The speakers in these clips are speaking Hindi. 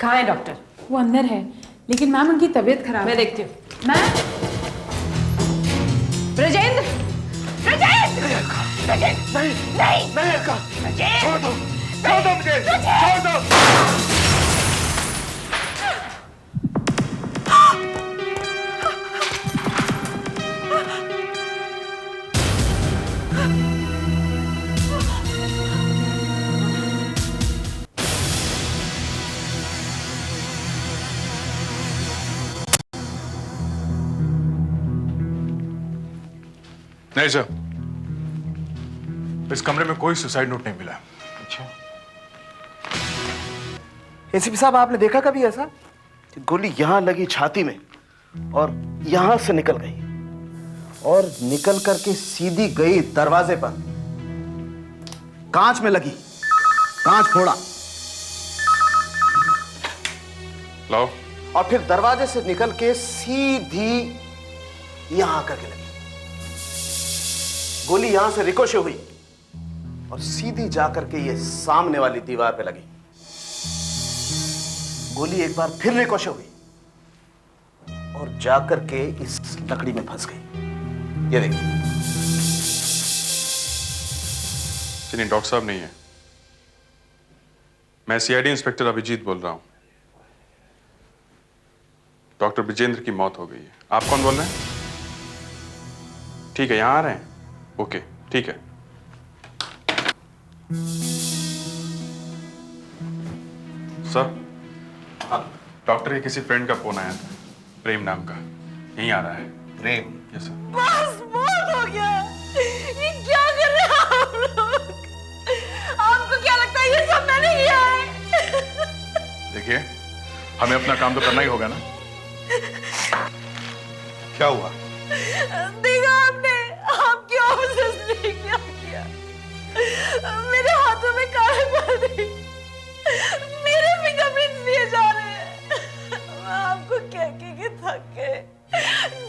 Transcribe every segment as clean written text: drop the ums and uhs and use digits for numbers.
कहाँ है डॉक्टर? वो अंदर है, लेकिन मैम उनकी तबीयत खराब मैं है। देखती हूँ। मैम, ब्रजेंद्र! ब्रजेंद्र! ब्रजेंद्र! नहीं! नहीं अक्का, ब्रजेंद्र! छोड़ दो मुझे, छोड़ दो। नहीं सर, इस कमरे में कोई सुसाइड नोट नहीं मिला। अच्छा, एसीपी साहब आपने देखा कभी ऐसा कि गोली यहां लगी छाती में और यहां से निकल गई और निकल करके सीधी गई दरवाजे पर, कांच में लगी, कांच फोड़ा लाओ। और फिर दरवाजे से निकल के सीधी यहां आकर के लगी। गोली यहां से रिकोशे हुई और सीधी जाकर के ये सामने वाली दीवार पे लगी। गोली एक बार फिर रिकोशे हुई और जाकर के इस लकड़ी में फंस गई। ये देखिए। नहीं, डॉक्टर साहब नहीं है। मैं सीआईडी इंस्पेक्टर अभिजीत बोल रहा हूं। डॉक्टर ब्रजेंद्र की मौत हो गई है। आप कौन बोल रहे हैं? ठीक है, यहां आ रहे हैं? ओके, ठीक है। सर, डॉक्टर के किसी फ्रेंड का फोन आया था, प्रेम नाम का, यहीं आ रहा है। प्रेम? Yes sir. बस बहुत हो गया। ये क्या कर रहे हैं आप लोग? आपको क्या लगता है ये सब मैंने किया है? देखिए, हमें अपना काम तो करना ही होगा ना। क्या हुआ? देखा आपने, आपकी ऑफिसर्स ने क्या किया? मेरे हाथों में काले पर्दे, मेरे फिंगरप्रिंट्स लिए जा रहे हैं। मैं आपको कह के थक गए।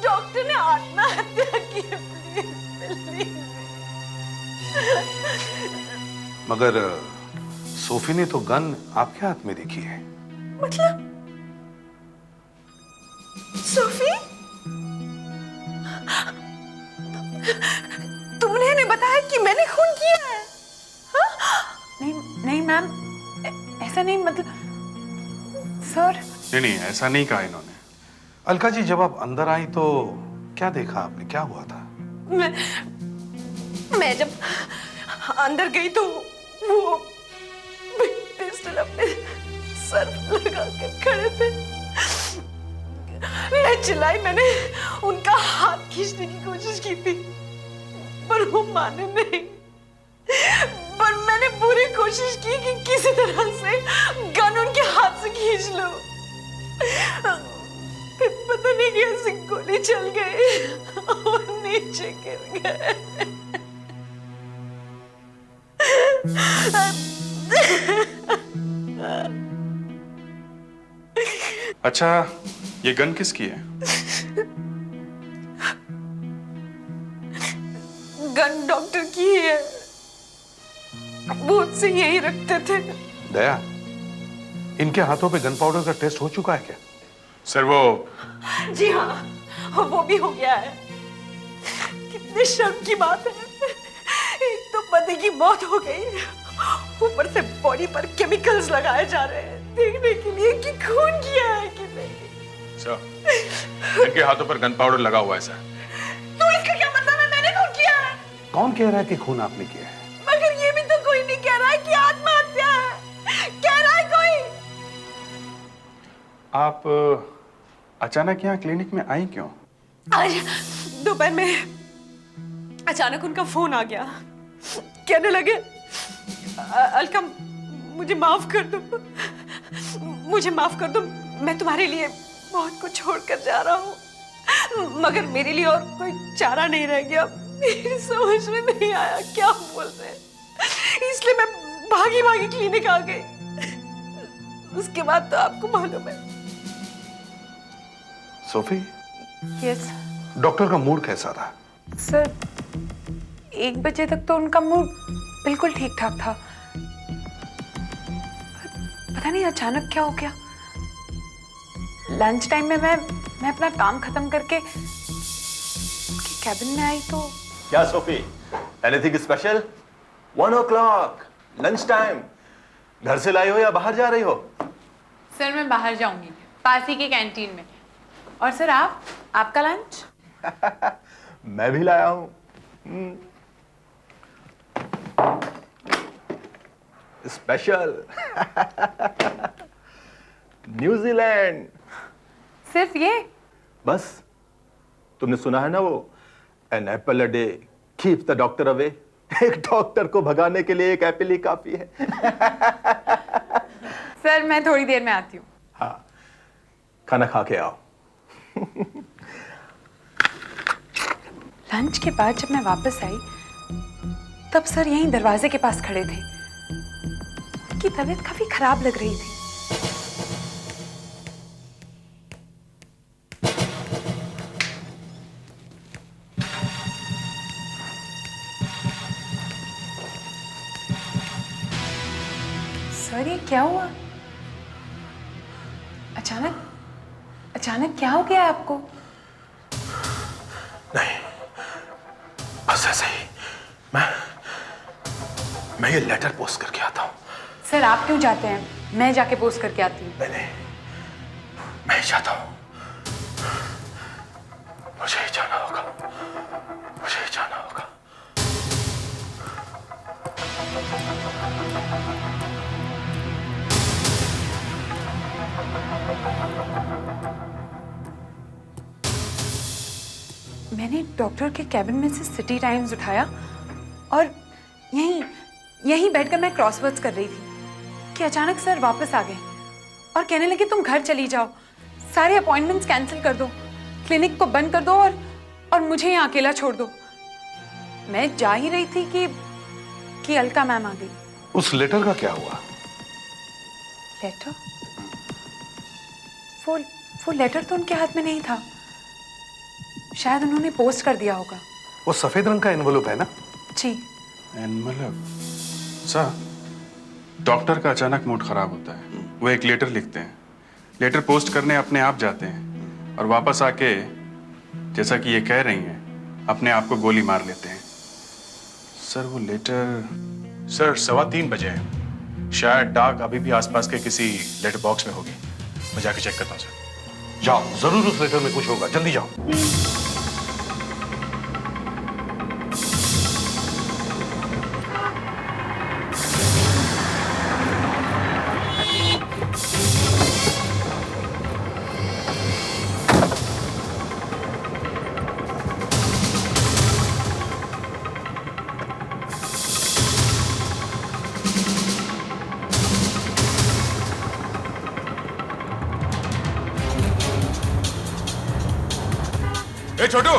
डॉक्टर ने आत्महत्या की है। प्लीज, मगर सोफी ने तो गन आपके हाथ में देखी है। मतलब सोफी, तुमने इन्हें बताया कि मैंने खून किया है? हाँ? नहीं नहीं मैम, ऐसा नहीं, मतलब सर। नहीं, ऐसा नहीं कहा इन्होंने। अलका जी, जब आप अंदर आई तो क्या देखा आपने, क्या हुआ था? मैं जब अंदर गई तो वो पिस्टल अपने सर पर लगा कर खड़े थे। मैं चिल्लाई, मैंने उनका हाथ खींचने की कोशिश की थी, पर वो माने नहीं। पर मैंने पूरी कोशिश की कि किसी तरह से गन उनके हाथ से खींच लूं। फिर पता नहीं कैसे गोली चल गई और नीचे गिर गए। अच्छा, ये गन किसकी है? गन डॉक्टर की है, वो उससे यही रखते थे। दया, इनके हाथों पे गन पाउडर का टेस्ट हो चुका है क्या? सर वो जी हाँ, वो भी हो गया है। कितने शर्म की बात है, एक तो पति की मौत हो गई, ऊपर से बॉडी पर केमिकल्स लगाए जा रहे हैं देखने के लिए कि खून किया है कि नहीं। सर, इनके हाथों पर गन पाउडर लगा हुआ है सर। तो इसका क्या मतलब है मैंने खून किया है? कौन कह रहा है कि खून आपने किया है? मगर ये भी तो कोई नहीं कह रहा है कि आत्महत्या है। कह रहा है कोई। आप अचानक यहाँ क्लिनिक में आई क्यों? आज दोपहर में अचानक उनका फोन आ गया, कहने लगे अलका मुझे माफ कर दो, मुझे माफ कर दो, मैं तुम्हारे लिए बहुत कुछ छोड़कर जा रहा हूँ, मगर मेरे लिए और कोई चारा नहीं रह गया। मेरी समझ में नहीं आया क्या बोल रहे हैं, इसलिए मैं भागी भागी क्लिनिक आ गई। उसके बाद तो आपको मालूम है। सोफी, यस डॉक्टर का मूड कैसा था? सर, 1 बजे तक तो उनका मूड बिल्कुल ठीक ठाक था, पता नहीं अचानक क्या हो गया। लंच टाइम में मैं अपना काम खत्म करके उनके कैबिन में आई तो क्या Sophie, anything special? 1 o'clock, lunch time. घर से लाई हो या बाहर जा रही हो? सर मैं बाहर जाऊंगी, पास ही के कैंटीन में। और सर आपका लंच? मैं भी लाया हूं। Special New Zealand. सिर्फ ये? बस, तुमने सुना है ना वो, an apple a day keeps the doctor away. एक डॉक्टर को भगाने के लिए एक एप्पल ही काफी है। सर मैं थोड़ी देर में आती हूँ। हाँ, खाना खा के आओ। लंच के बाद जब मैं वापस आई तब सर यहीं दरवाजे के पास खड़े थे। उनकी तबीयत काफी खराब लग रही थी। सर ये क्या हुआ? अचानक क्या हो गया आपको? नहीं, बस ऐसे ही। मैं ये लेटर पोस्ट करके आता हूँ। सर आप क्यों जाते हैं? मैं जाके पोस्ट करके आती हूँ। नहीं, मैं ही जाता हूँ। मुझे ही जाना होगा। मैंने डॉक्टर के कैबिन में से सिटी टाइम्स उठाया और यहीं बैठकर मैं क्रॉसवर्ड्स कर रही थी कि अचानक सर वापस आ गए और कहने लगे तुम घर चली जाओ, सारे अपॉइंटमेंट्स कैंसिल कर दो, क्लिनिक को बंद कर दो और मुझे यहाँ अकेला छोड़ दो। मैं जा ही रही थी कि अलका मैम आ गई। उस लेटर का क्या हुआ? लेटर? वो लेटर तो उनके हाथ में नहीं था, शायद उन्होंने पोस्ट कर दिया होगा। वो सफेद रंग का एनवलप है ना? जी। एनवलप? सर, डॉक्टर का अचानक मूड खराब होता है, वो एक लेटर लिखते हैं, लेटर पोस्ट करने अपने आप जाते हैं और वापस आके जैसा कि ये कह रही हैं अपने आप को गोली मार लेते हैं। सर वो लेटर? सर 3:15 बजे है, शायद डाक अभी भी आसपास के किसी लेटर बॉक्स में होगी। मैं जाके चेक करता हूँ सर। जाओ, जरूर उस लेटर में कुछ होगा, जल्दी जाओ। ए छोटू,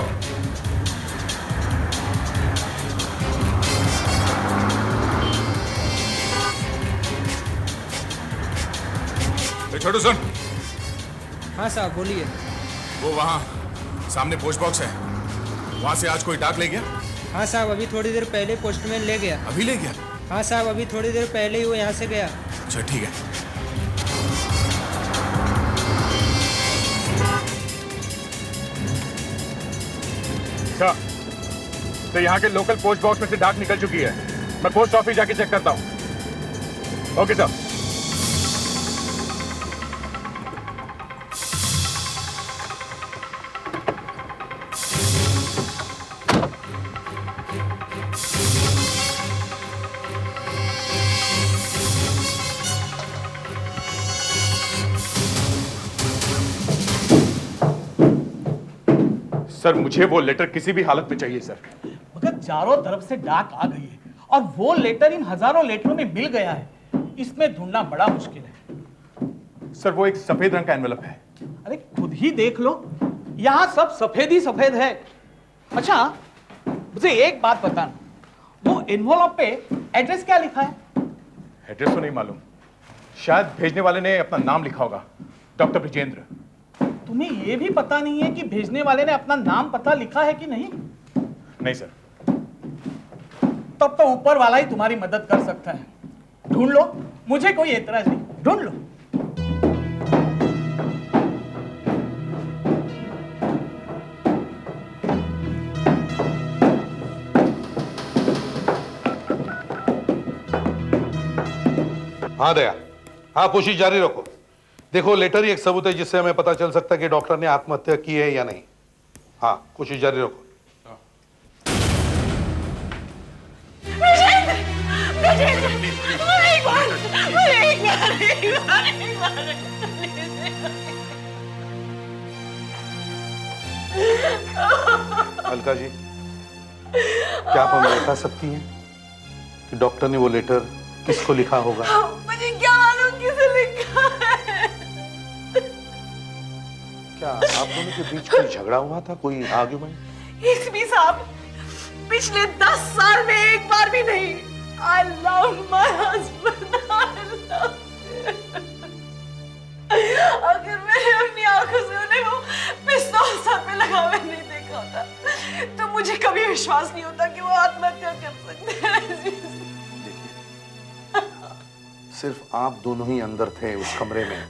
छोटू सुन। हाँ साहब बोलिए। वो वहाँ सामने पोस्ट बॉक्स है, वहाँ से आज कोई डाक ले गया? हाँ साहब अभी थोड़ी देर पहले पोस्टमैन ले गया। अभी ले गया? हाँ साहब अभी थोड़ी देर पहले ही वो यहाँ से गया। अच्छा ठीक है। अच्छा, तो यहाँ के लोकल पोस्ट बॉक्स में से डाक निकल चुकी है। मैं पोस्ट ऑफिस जाके चेक करता हूँ। Okay sir. सर मुझे वो लेटर किसी भी हालत में चाहिए सर। मगर चारों तरफ से डाक आ गई है और वो लेटर इन हजारों लेटरों में मिल गया है, इसमें ढूंढना बड़ा मुश्किल है। सर वो एक सफेद रंग का एनवेलप है। अरे खुद ही देख लो, यहाँ सब सफेद ही सफेद है। अच्छा मुझे एक बात बताना, वो एनवेलप पे एड्रेस क्या लिखा है? एड्रेस तो नहीं मालूम, शायद भेजने वाले ने अपना नाम लिखा होगा, डॉक्टर विजेंद्र। तुम्हें ये भी पता नहीं है कि भेजने वाले ने अपना नाम पता लिखा है कि नहीं? नहीं सर। तब तो ऊपर वाला ही तुम्हारी मदद कर सकता है। ढूंढ लो, मुझे कोई एतराज नहीं, ढूंढ लो। हाँ दया, हाँ कोशिश जारी रखो। देखो लेटर ही एक सबूत है जिससे हमें पता चल सकता है कि डॉक्टर ने आत्महत्या की है या नहीं। हाँ कोशिश जारी रखो। अलका जी, क्या आप हमें बता सकती हैं कि डॉक्टर ने वो लेटर किसको लिखा होगा? मुझे क्या मालूम किसे लिखा है। क्या आप दोनों के बीच कोई झगड़ा हुआ था, कोई आर्ग्यूमेंट? एसपी साहब, पिछले 10 साल में एक बार भी नहीं। I love my husband. I love him. अगर मैंने अपनी आंखों से उन्हें वो पिस्तौल सर पे लगा हुआ नहीं देखा होता, तो मुझे कभी विश्वास नहीं होता कि वो आत्महत्या कर सकते हैं। सिर्फ आप दोनों ही अंदर थे उस कमरे में।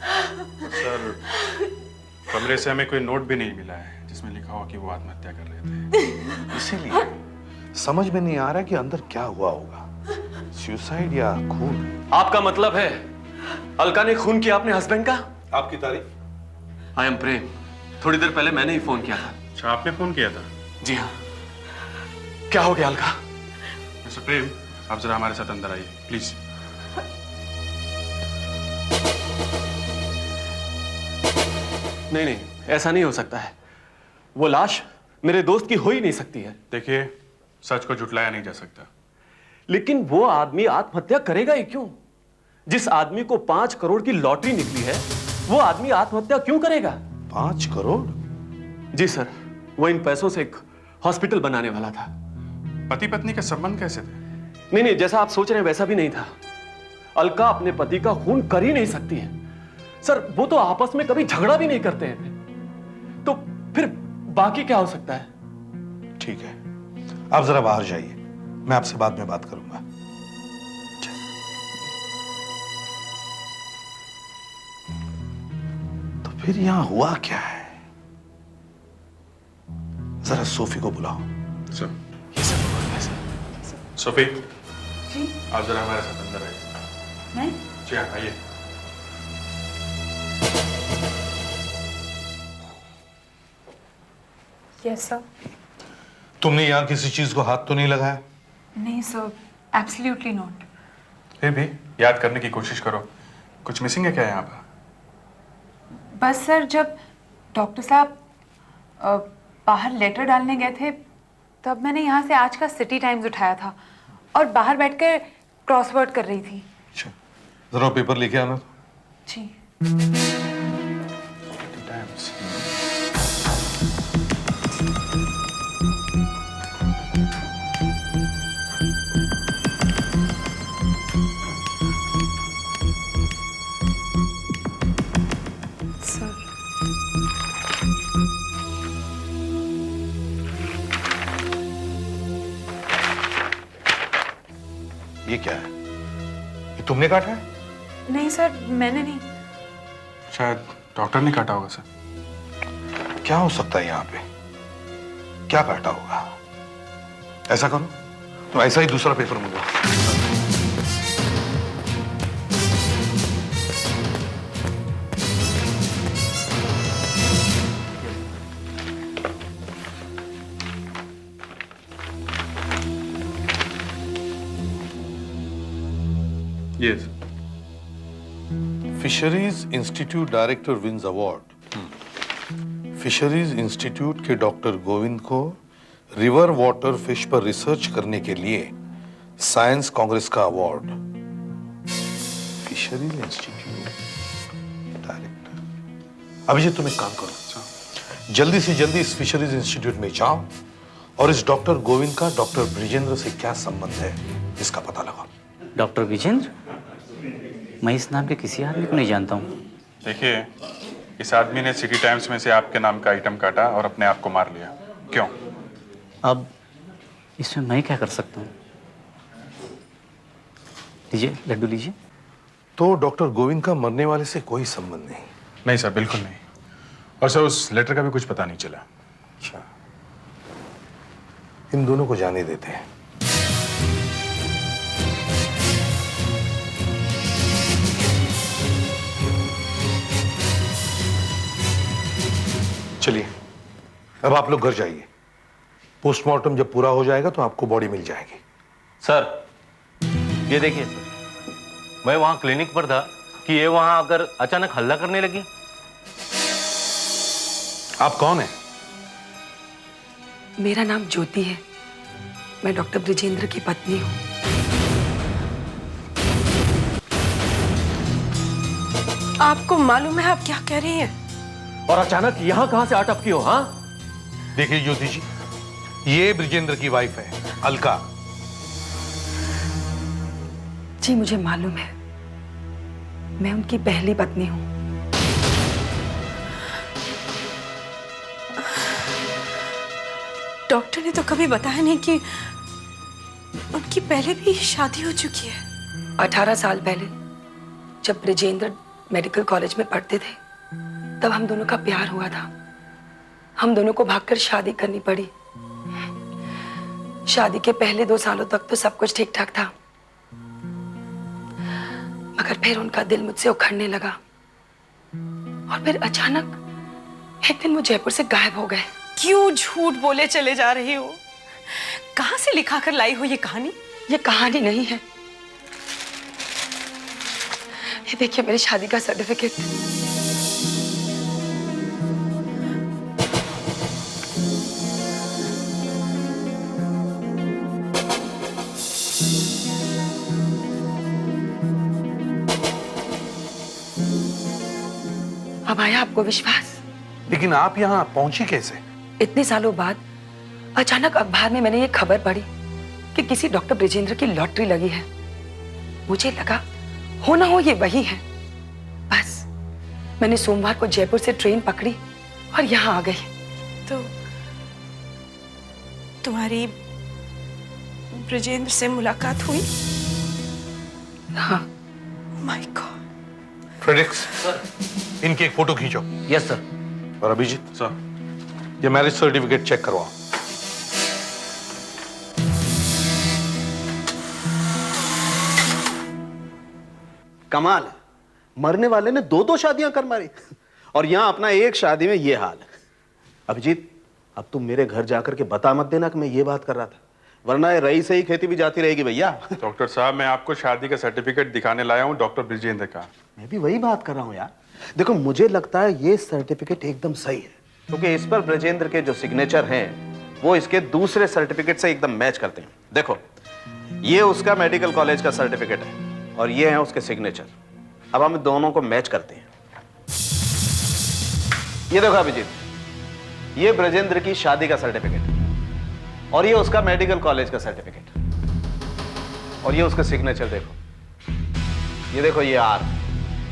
सर, कमरे से हमें कोई नोट भी नहीं मिला है जिसमें लिखा हो कि वो आत्महत्या कर रहे थे। इसीलिए समझ में नहीं आ रहा कि अंदर क्या हुआ होगा, सुसाइड या खून। आपका मतलब है अलका ने खून किया अपने हस्बैंड का? आपकी तारीफ? आई एम प्रेम। थोड़ी देर पहले मैंने ही फोन किया था। अच्छा, आपने फोन किया था? जी हाँ। क्या हो गया अलका? मिस्टर प्रेम, आप जरा हमारे साथ अंदर आइए प्लीज। नहीं नहीं, ऐसा नहीं हो सकता है। वो लाश मेरे दोस्त की हो ही नहीं सकती है। देखिए, सच को झुटलाया नहीं जा सकता। लेकिन वो आदमी आत्महत्या करेगा ही क्यों? जिस आदमी को 5 करोड़ की लॉटरी निकली है, वो आदमी आत्महत्या क्यों करेगा? 5 करोड़? जी सर, वो इन पैसों से एक हॉस्पिटल बनाने वाला था। पति पत्नी का संबंध कैसे थे? नहीं नहीं, जैसा आप सोच रहे हैं वैसा भी नहीं था। अलका अपने पति का खून कर ही नहीं सकती है सर। वो तो आपस में कभी झगड़ा भी नहीं करते हैं, तो फिर बाकी क्या हो सकता है? ठीक है, आप जरा बाहर जाइए, मैं आपसे बाद में बात करूंगा। तो फिर यहां हुआ क्या है? जरा सोफी को बुलाओ। सर, ये सब हुआ कैसे? सोफी, जी आप जरा हमारे साथ अंदर आइए। मैं जी हाँ, आइए। Yes sir. तुमने यहां किसी चीज को हाथ तो नहीं लगाया? नहीं सर, एब्सोल्युटली नॉट। फिर भी याद करने की कोशिश करो, कुछ मिसिंग है क्या यहाँ पर? बस सर, जब डॉक्टर साहब बाहर लेटर डालने गए थे, तब मैंने यहाँ से आज का सिटी टाइम्स उठाया था और बाहर बैठकर क्रॉसवर्ड कर रही थी। अच्छा, जरा पेपर लेके आना। जी। टाइम्स। सर, ये क्या है? ये तुमने काटा है? नहीं सर, मैंने नहीं। शायद डॉक्टर ने काटा होगा सर। क्या हो सकता है यहाँ पे? क्या काटा होगा? ऐसा करो, तो ऐसा ही दूसरा पेपर मंगवाओ। Yes. Fisheries institute director wins award. Fisheries institute के डॉक्टर गोविंद को रिवर वाटर फिश पर रिसर्च करने के लिए साइंस कांग्रेस का award. Fisheries institute director. Abhijeet, तुम एक काम करो, जल्दी से जल्दी इस फिशरीज इंस्टीट्यूट में जाओ और इस डॉक्टर गोविंद का डॉक्टर ब्रिजेंद्र से क्या संबंध है इसका पता लगाओ। डॉक्टर विजेंद्र? मैं इस नाम के किसी आदमी को नहीं जानता हूँ। देखिए, इस आदमी ने सिटी टाइम्स में से आपके नाम का आइटम काटा और अपने आप को मार लिया। क्यों? अब इसमें मैं क्या कर सकता हूँ? लीजिए, लड्डू लीजिए। तो डॉक्टर गोविंद का मरने वाले से कोई संबंध नहीं? नहीं सर, बिल्कुल नहीं। और सर, उस लेटर का भी कुछ पता नहीं चला। अच्छा, इन दोनों को जाने देते हैं। चलिए, अब आप लोग घर जाइए। पोस्टमार्टम जब पूरा हो जाएगा तो आपको बॉडी मिल जाएगी। सर, ये देखिए सर, मैं वहां क्लिनिक पर था कि ये वहां आकर अचानक हल्ला करने लगी। आप कौन हैं? मेरा नाम ज्योति है। मैं डॉक्टर ब्रिजेंद्र की पत्नी हूँ। आपको मालूम है आप क्या कह रही हैं? और अचानक यहां कहां से आ टपकी हो? हाँ, देखिए ज्योति जी, ये ब्रिजेंद्र की वाइफ है अलका। जी मुझे मालूम है, मैं उनकी पहली पत्नी हूँ। डॉक्टर ने तो कभी बताया नहीं कि उनकी पहले भी शादी हो चुकी है। 18 साल पहले जब ब्रिजेंद्र मेडिकल कॉलेज में पढ़ते थे तब हम दोनों का प्यार हुआ था। हम दोनों को भागकर शादी करनी पड़ी। शादी के पहले 2 सालों तक तो सब कुछ ठीक ठाक था, मगर फिर उनका दिल मुझसे उखड़ने लगा और फिर अचानक एक दिन वो जयपुर से गायब हो गए। क्यों झूठ बोले चले जा रही हो? कहां से लिखा कर लाई हो ये कहानी? ये कहानी नहीं है, ये देखिए मेरी शादी का सर्टिफिकेट। अब आया आपको विश्वास? लेकिन आप यहाँ पहुंची कैसे? इतने सालों बाद अचानक अखबार में मैंने ये खबर पढ़ी कि किसी डॉक्टर ब्रिजेंद्र की लॉटरी लगी है। मुझे लगा हो ना हो ये वही है। बस मैंने सोमवार को जयपुर से ट्रेन पकड़ी और यहाँ आ गई। तो तुम्हारी ब्रिजेंद्र से मुलाकात हुई? हाँ। My God. फ्रेडरिक्स, इनकी एक फोटो खींचो। Yes sir. और अभिजीत सर, ये मैरिज सर्टिफिकेट चेक करवाओ। कमाल है, मरने वाले ने 2-2 शादियां कर मारी और यहां अपना एक शादी में ये हाल है। अभिजीत, अब तुम मेरे घर जाकर के बता मत देना कि मैं ये बात कर रहा था, वरना ये रही सही खेती भी जाती रहेगी भैया। डॉक्टर साहब, मैं आपको शादी का सर्टिफिकेट दिखाने लाया हूँ डॉक्टर ब्रिजेंद्र का। मैं भी वही बात कर रहा हूँ यार। देखो, मुझे लगता है ये सर्टिफिकेट एकदम सही है, क्योंकि इस पर ब्रिजेंद्र के जो सिग्नेचर हैं वो इसके दूसरे सर्टिफिकेट से एकदम मैच करते हैं। देखो, ये उसका मेडिकल कॉलेज का सर्टिफिकेट है और ये है उसके सिग्नेचर। अब हम दोनों को मैच करते हैं। ये देखो अभिजीत, ये ब्रिजेंद्र की शादी का सर्टिफिकेट और ये उसका मेडिकल कॉलेज का सर्टिफिकेट और ये उसका सिग्नेचर। देखो, ये देखो, ये आर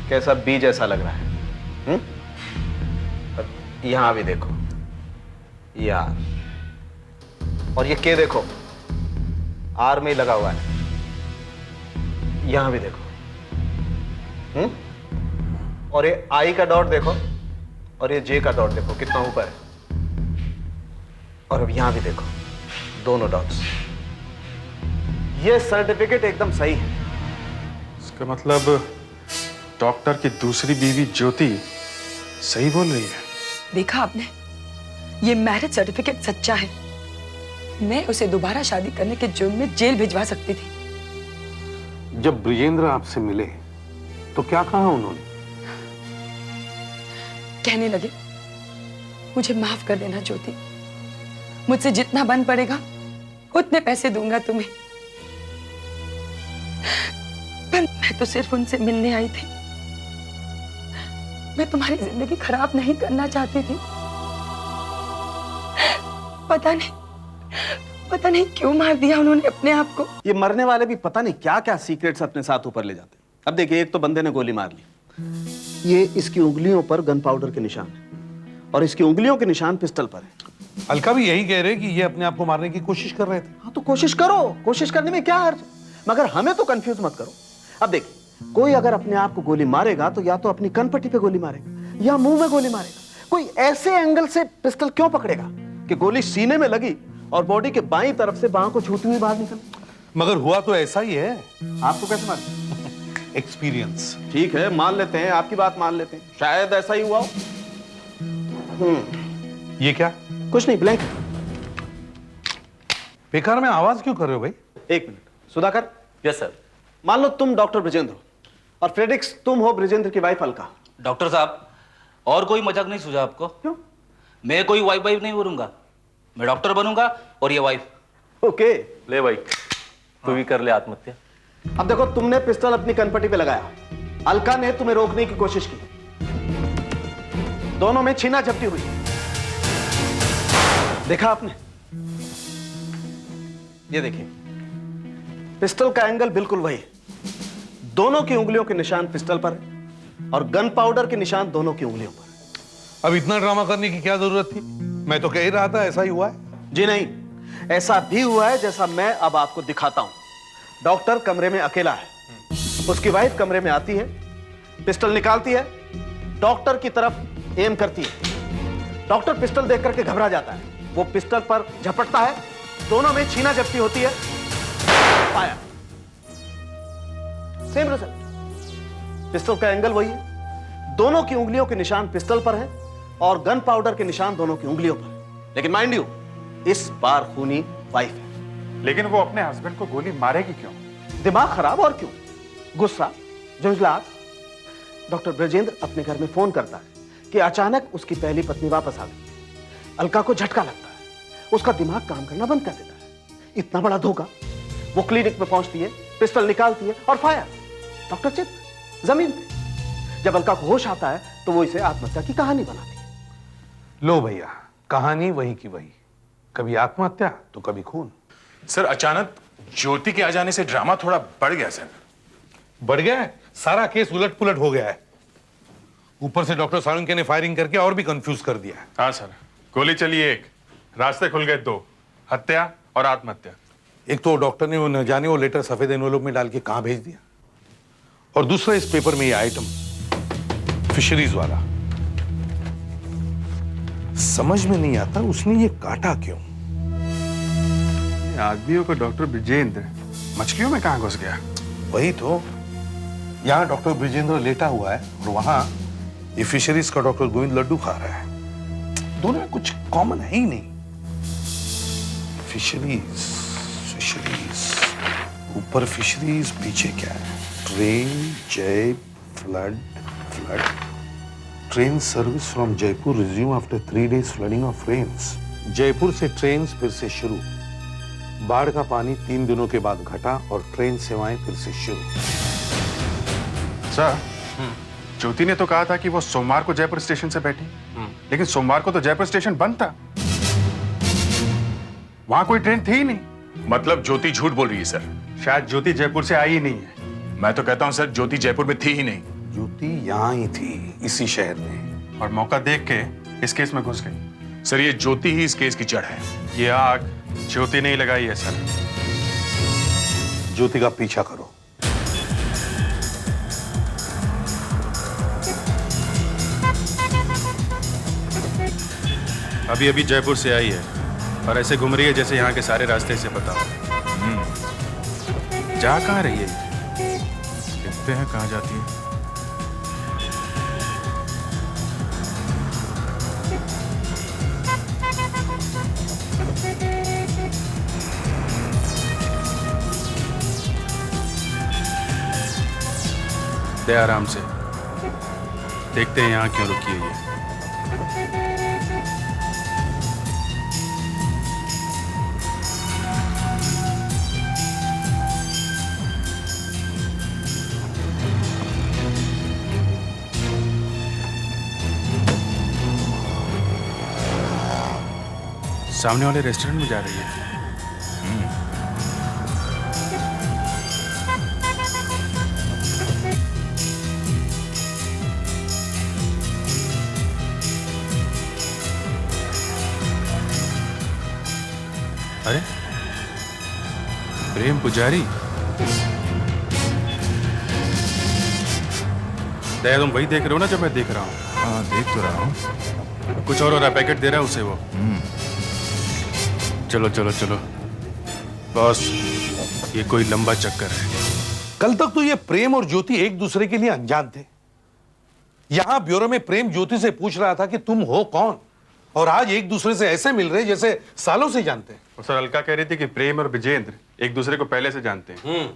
कैसा बी जैसा लग रहा है। यहां भी देखो, ये आर, और ये के देखो, आर में ही लगा हुआ है। यहां भी देखो, और ये आई का डॉट देखो और ये जे का डॉट देखो कितना ऊपर है। और अब यहां भी देखो, दोनों डॉट्स। ये सर्टिफिकेट एकदम सही है। इसका मतलब डॉक्टर की दूसरी बीवी ज्योति सही बोल रही है। देखा आपने, ये मैरिज सर्टिफिकेट सच्चा है। मैं उसे दोबारा शादी करने के जुर्म में जेल भिजवा सकती थी। जब ब्रिजेंद्र आपसे मिले तो क्या कहा उन्होंने? कहने लगे, मुझे माफ कर देना ज्योति, मुझसे जितना बन पड़ेगा उतने पैसे दूंगा तुम्हें। पर मैं तो सिर्फ उनसे मिलने आई थी। मैं तुम्हारी जिंदगी खराब नहीं करना चाहती थी। पता नहीं क्यों मार दिया उन्होंने अपने आप को। ये मरने वाले भी पता नहीं क्या क्या सीक्रेट्स अपने साथ ऊपर ले जाते हैं। अब देखिए, एक तो बंदे ने गोली मार ली, ये इसकी उंगलियों पर गन पाउडर के निशान है और इसकी उंगलियों के निशान पिस्टल पर है। अलका भी यही कह रहे कि ये अपने आप को मारने की कोशिश कर रहे थे। हाँ, तो कोशिश करो, कोशिश करने में क्या हर्ज, मगर हमें तो कंफ्यूज मत करो। अब देखिए, कोई अगर अपने आप को गोली मारेगा तो या तो अपनी कनपट्टी पे गोली मारेगा या मुंह में गोली मारेगा। कोई ऐसे एंगल से पिस्टल क्यों पकड़ेगा कि गोली सीने में लगी और बॉडी के बाईं तरफ से बाह को छूती हुई बाहर निकल। मगर हुआ तो ऐसा ही है। आपको कैसे मालूम? एक्सपीरियंस। ठीक है, मान लेते हैं, आपकी बात मान लेते हैं, शायद ऐसा ही हुआ हो। ये क्या? कुछ नहीं, ब्लैंक। बेकार में आवाज क्यों कर रहे हो भाई? एक मिनट सुधाकर। Yes sir. मान लो तुम डॉक्टर ब्रिजेंद्र हो और फ्रेडिक्स तुम हो ब्रिजेंद्र की वाइफ अलका। डॉक्टर साहब, और कोई मजाक नहीं सूझा आपको? क्यों? मैं कोई वाइफ नहीं बनूंगा, मैं डॉक्टर बनूंगा और ये वाइफ। ओके। ले भाई, तू भी कर ले आत्महत्या। अब देखो, तुमने पिस्टल अपनी कनपट्टी पे लगाया, अलका ने तुम्हें रोकने की कोशिश की, दोनों में छीना झपटी हुई। देखा आपने? ये देखिए, पिस्टल का एंगल बिल्कुल वही है, दोनों की उंगलियों के निशान पिस्टल पर है और गन पाउडर के निशान दोनों की उंगलियों पर है। अब इतना ड्रामा करने की क्या जरूरत थी? मैं तो कह ही रहा था ऐसा ही हुआ है। जी नहीं, ऐसा भी हुआ है जैसा मैं अब आपको दिखाता हूं। डॉक्टर कमरे में अकेला है, उसकी वाइफ कमरे में आती है, पिस्टल निकालती है, डॉक्टर की तरफ एम करती है। डॉक्टर पिस्टल देख करके घबरा जाता है, वो पिस्टल पर झपटता है, दोनों में छीना झपटी होती है, फायर। Same result. पिस्टल का एंगल वही है, दोनों की उंगलियों के निशान पिस्टल पर हैं और गन पाउडर के निशान दोनों की उंगलियों पर है। लेकिन माइंड यू, इस बार खूनी वाइफ है। लेकिन वो अपने हस्बैंड को गोली मारेगी क्यों? दिमाग खराब और क्यों? गुस्सा, झुंझलाहट। डॉक्टर ब्रजेंद्र अपने घर में फोन करता है कि अचानक उसकी पहली पत्नी वापस आ गई। अलका को झटका लगता है, उसका दिमाग काम करना बंद कर देता है। इतना बड़ा धोखा। वो क्लिनिक में पहुंचती है, पिस्टल निकालती है और फायर। डॉक्टर चित जमीन पे। जब अलका को होश आता है तो वो इसे आत्महत्या की कहानी बनाती है। लो भैया, कहानी वही की वही, कभी आत्महत्या तो कभी खून। सर, अचानक ज्योति के आ जाने से ड्रामा थोड़ा बढ़ गया सर। बढ़ गया है, सारा केस उलट पुलट हो गया है। ऊपर से डॉक्टर साळुंखे ने फायरिंग करके और भी कंफ्यूज कर दिया है। हाँ सर, गोली चली एक, रास्ते खुल गए दो, हत्या और आत्महत्या। एक तो डॉक्टर ने वो न जाने वो लेटर सफेद एनवेलप में डाल के कहां भेज दिया, और दूसरा इस पेपर में ये आइटम फिशरीज वाला। समझ में नहीं आता उसने ये काटा क्यों। आदमियों को डॉक्टर ब्रिजेंद्र मछलियों में कहां घुस गया? वही तो, यहां डॉक्टर ब्रिजेंद्र लेटा हुआ है और वहां ये फिशरीज का डॉक्टर गोविंद लड्डू खा रहा है। दोनों में कुछ कॉमन है ही नहीं। फिशरीज फिशरीज, ऊपर फिशरीज, पीछे क्या है? ट्रेन, जय, flood, flood. Train service from Jaipur resume after 3 days flooding of rains. Jaipur से ट्रेन फिर से शुरू, बाढ़ का पानी 3 दिनों के बाद घटा और ट्रेन सेवाएं फिर से शुरू। सर, ज्योति ने तो कहा था कि वो सोमवार को जयपुर स्टेशन से बैठी, लेकिन सोमवार को तो जयपुर स्टेशन बंद था, वहां कोई ट्रेन थी ही नहीं। मतलब ज्योति झूठ बोल रही है सर? शायद ज्योति जयपुर से आई ही नहीं है। मैं तो कहता हूं सर, ज्योति जयपुर में थी ही नहीं। ज्योति यहाँ ही थी, इसी शहर में, और मौका देख के इस केस में घुस गई। सर, ये ज्योति ही इस केस की जड़ है। ये आग ज्योति नहीं लगाई है सर। ज्योति का पीछा करो। अभी अभी जयपुर से आई है और ऐसे घूम रही है जैसे यहाँ के सारे रास्ते से पता हो। जा कहाँ रही है? देखते हैं कहाँ जाती है। दे आराम से, देखते हैं यहाँ क्यों रुकी है ये। सामने वाले रेस्टोरेंट में जा रही है। अरे, प्रेम पुजारी, दया तुम वही देख रहे हो ना जो मैं देख रहा हूँ? हाँ, देख तो रहा हूँ। कुछ और हो रहा है, पैकेट दे रहा है उसे वो। चलो चलो चलो बॉस, ये कोई लंबा चक्कर है। कल तक तो ये प्रेम और ज्योति एक दूसरे के लिए अनजान थे। यहां ब्यूरो में प्रेम ज्योति से पूछ रहा था कि तुम हो कौन, और आज एक दूसरे से ऐसे मिल रहे जैसे सालों से जानते हैं। और सर अलका कह रही थी कि प्रेम और विजेंद्र एक दूसरे को पहले से जानते हैं।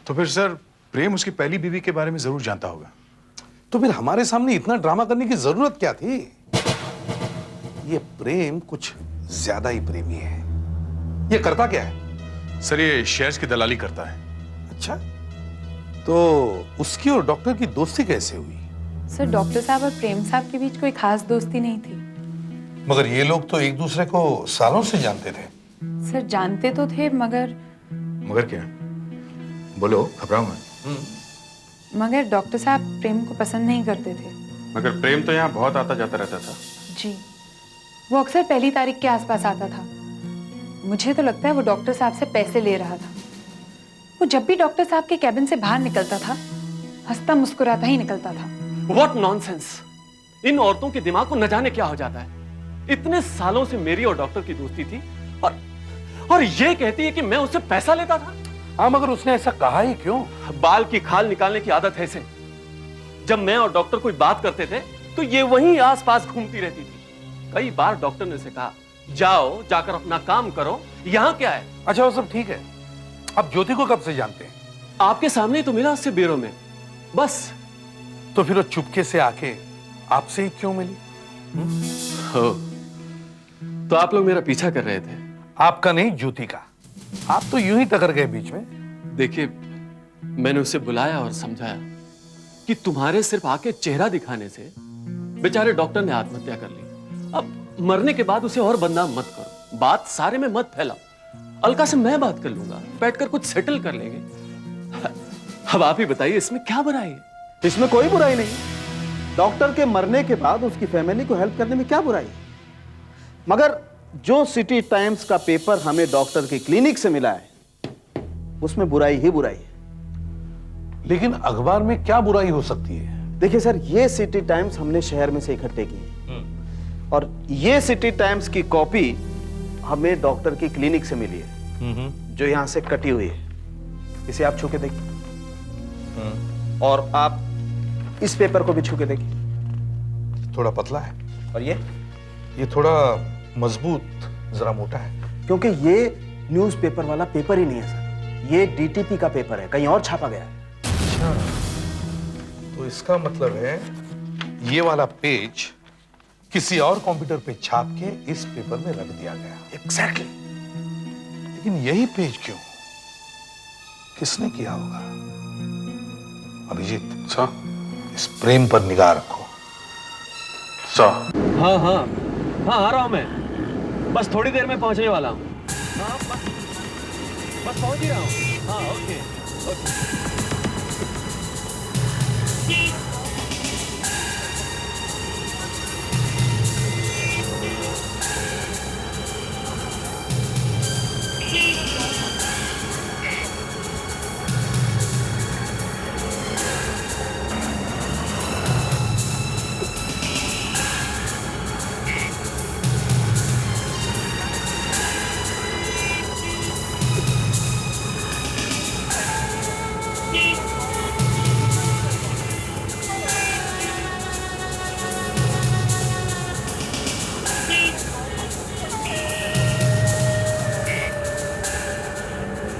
तो फिर सर प्रेम उसकी पहली बीवी के बारे में जरूर जानता होगा। तो फिर हमारे सामने इतना ड्रामा करने की जरूरत क्या थी? ये प्रेम कुछ ज्यादा ही प्रेमी है। ये करता क्या है? सर ये शेयर्स की दलाली करता है। अच्छा, तो उसकी और डॉक्टर की दोस्ती कैसे हुई? सर डॉक्टर साहब और प्रेम साहब के बीच कोई खास दोस्ती नहीं थी। मगर ये लोग तो एक दूसरे को सालों से जानते थे। सर जानते तो थे मगर क्या? बोलो, घबराओ मत। डॉक्टर साहब प्रेम को पसंद नहीं करते थे। मगर प्रेम तो यहाँ बहुत आता जाता रहता था। जी, वो अक्सर पहली तारीख के आसपास आता था। मुझे तो लगता है वो डॉक्टर साहब से पैसे ले रहा था। वो जब भी डॉक्टर साहब के कैबिन से बाहर निकलता था, हंसता मुस्कुराता ही निकलता था। What nonsense! इन औरतों के दिमाग को न जाने क्या हो जाता है। इतने सालों से मेरी और डॉक्टर की दोस्ती थी और ये कहती है कि मैं उससे पैसा लेता था। हाँ, मगर उसने ऐसा कहा ही क्यों? बाल की खाल निकालने की आदत है इसे। जब मैं और डॉक्टर कोई बात करते थे तो ये वहीं आसपास घूमती रहती थी। कई बार डॉक्टर ने उसे कहा, जाओ जाकर अपना काम करो, यहाँ क्या है? अच्छा, वो सब ठीक है। अब ज्योति को कब से जानते हैं? आपके सामने तो मिला उससे ब्यूरो में, बस। तो फिर वो चुपके से आके आपसे ही क्यों मिली? हो, तो आप लोग मेरा पीछा कर रहे थे? आपका नहीं, ज्योति का। आप तो यूं ही टकर गए बीच में। देखिए, मैंने उसे बुलाया और समझाया कि तुम्हारे सिर्फ आके चेहरा दिखाने से बेचारे डॉक्टर ने आत्महत्या कर ली। अब मरने के बाद उसे और बदनाम मत करो, बात सारे में मत फैलाओ। अलका से मैं बात कर लूंगा, बैठकर कुछ सेटल कर लेंगे। अब आप ही बताइए, इसमें क्या बुराई है? इसमें कोई बुराई नहीं। डॉक्टर के मरने के बाद उसकी फैमिली को हेल्प करने में क्या बुराई है? मगर जो सिटी टाइम्स का पेपर हमें डॉक्टर के क्लिनिक से मिला है, उसमें बुराई ही बुराई है। लेकिन अखबार में क्या बुराई हो सकती है? देखिए सर, ये सिटी टाइम्स हमने शहर में से इकट्ठे की है और ये सिटी टाइम्स की कॉपी हमें डॉक्टर की क्लिनिक से मिली है, जो यहां से कटी हुई है। इसे आप छू के देखिए और आप इस पेपर को भी छू के देखिए। थोड़ा पतला है और ये थोड़ा मजबूत, जरा मोटा है। क्योंकि ये न्यूज़पेपर वाला पेपर ही नहीं है सर, ये डीटीपी का पेपर है, कहीं और छापा गया है। अच्छा, तो इसका मतलब है ये वाला पेज किसी और कंप्यूटर पे छाप के इस पेपर में रख दिया गया। एग्जैक्टली। लेकिन यही पेज क्यों? किसने किया होगा? अभिजीत, इस प्रेम पर निगाह रखो। हाँ हाँ हाँ, आ रहा हूं मैं, बस थोड़ी देर में पहुंचने वाला हूं। हाँ, बस पहुंच ही रहा हूं। हाँ, ओके।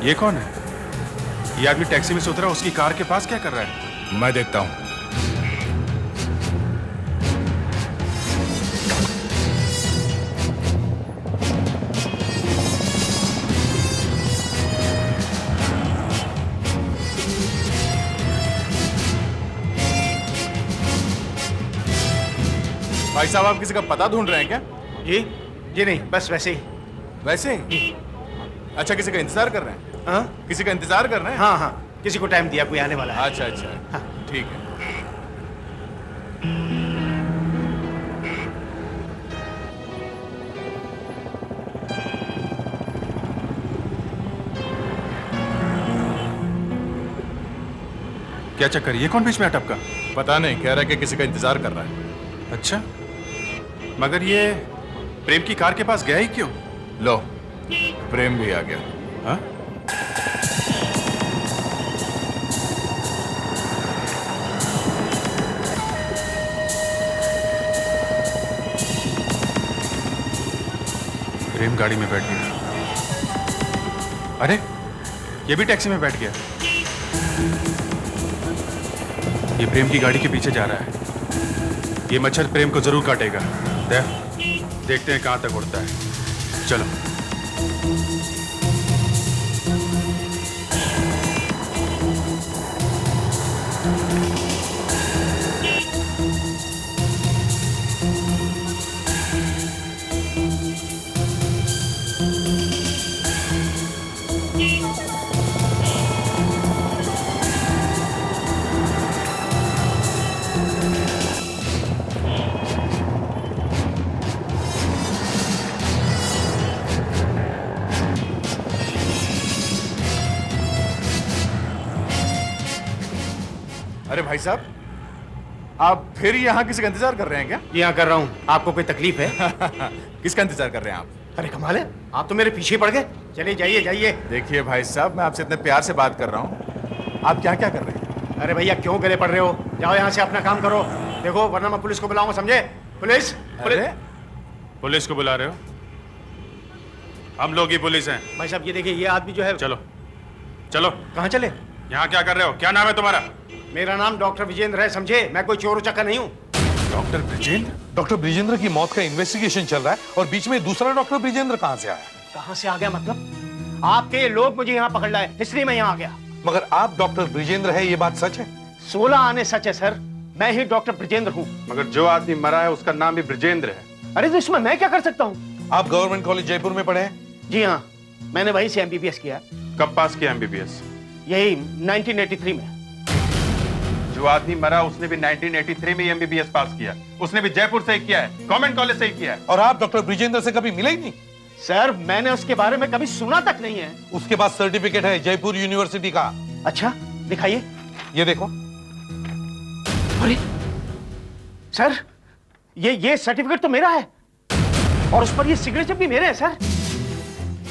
ये कौन है? ये आदमी टैक्सी में से उतरा, उसकी कार के पास क्या कर रहा है? मैं देखता हूं। भाई साहब, आप किसी का पता ढूंढ रहे हैं क्या? जी नहीं, बस वैसे ही। वैसे ही? अच्छा, किसी का इंतजार कर रहे हैं? हाँ किसी का इंतजार कर रहे हैं? हाँ हाँ, किसी को टाइम दिया, कोई आने वाला है। अच्छा अच्छा, ठीक है। क्या चक्कर? ये कौन बीच में अटपका? पता नहीं, कह रहा है कि किसी का इंतजार कर रहा है। अच्छा, मगर ये प्रेम की कार के पास गया ही क्यों? लो, प्रेम भी आ गया। हाँ? प्रेम गाड़ी में बैठ गया। अरे ये भी टैक्सी में बैठ गया। ये प्रेम की गाड़ी के पीछे जा रहा है। ये मच्छर प्रेम को जरूर काटेगा। देखते हैं कहां तक उड़ता है। चलो। अरे भाई साहब, आप फिर यहाँ किसी का इंतजार कर रहे हैं क्या? यहाँ कर रहा हूँ। आपको कोई तकलीफ है? किसका इंतजार कर रहे हैं आप? अरे कमाल है, आप तो मेरे पीछे पड़ गए। चलिए जाइए जाइए। देखिए भाई साहब, मैं आपसे इतने प्यार से बात कर रहा हूँ, आप क्या क्या कर रहे हैं? अरे भैया क्यों गले पड़ रहे हो? जाओ यहाँ से अपना काम करो। देखो वरना मैं पुलिस को बुलाऊंगा, समझे? पुलिस अरे पुलिस को बुला रहे हो? हम लोग ही पुलिस हैं। भाई साहब ये देखिए, ये आदमी जो है। चलो चलो। कहाँ चले? यहाँ क्या कर रहे हो? क्या नाम है तुम्हारा? मेरा नाम डॉक्टर विजेंद्र है, समझे? मैं कोई चोर उचक्का नहीं हूँ। डॉक्टर ब्रिजेंद्र? डॉक्टर ब्रिजेंद्र की मौत का इन्वेस्टिगेशन चल रहा है और बीच में दूसरा डॉक्टर ब्रिजेंद्र कहां से आया? कहाँ से आ गया मतलब? आपके लोग मुझे यहाँ पकड़ लाए, इसलिए मैं यहाँ आ गया। मगर आप डॉक्टर ब्रिजेंद्र है, ये बात सच है? 16 आने सच है सर, मैं ही डॉक्टर ब्रिजेंद्र हूँ। मगर जो आदमी मरा है उसका नाम भी ब्रिजेंद्र है। अरे तो इसमें मैं क्या कर सकता हूँ? आप गवर्नमेंट कॉलेज जयपुर में पढ़े हैं? जी हाँ, मैंने वहीं से MBBS किया। कब पास किया MBBS? यही 1983 में। जो आदमी मरा उसने भी 1983 में MBBS पास किया। उसने भी जयपुर से ही किया है, गवर्नमेंट कॉलेज से ही किया है। और आप डॉक्टर ब्रिजेंद्र से कभी मिले ही नहीं? सर मैंने उसके बारे में कभी सुना तक नहीं है। उसके पास सर्टिफिकेट है जयपुर यूनिवर्सिटी का। अच्छा दिखाइए। ये देखो। अरे सर, ये सर्टिफिकेट तो मेरा है और उस पर ये सिग्नेचर भी मेरे हैं सर।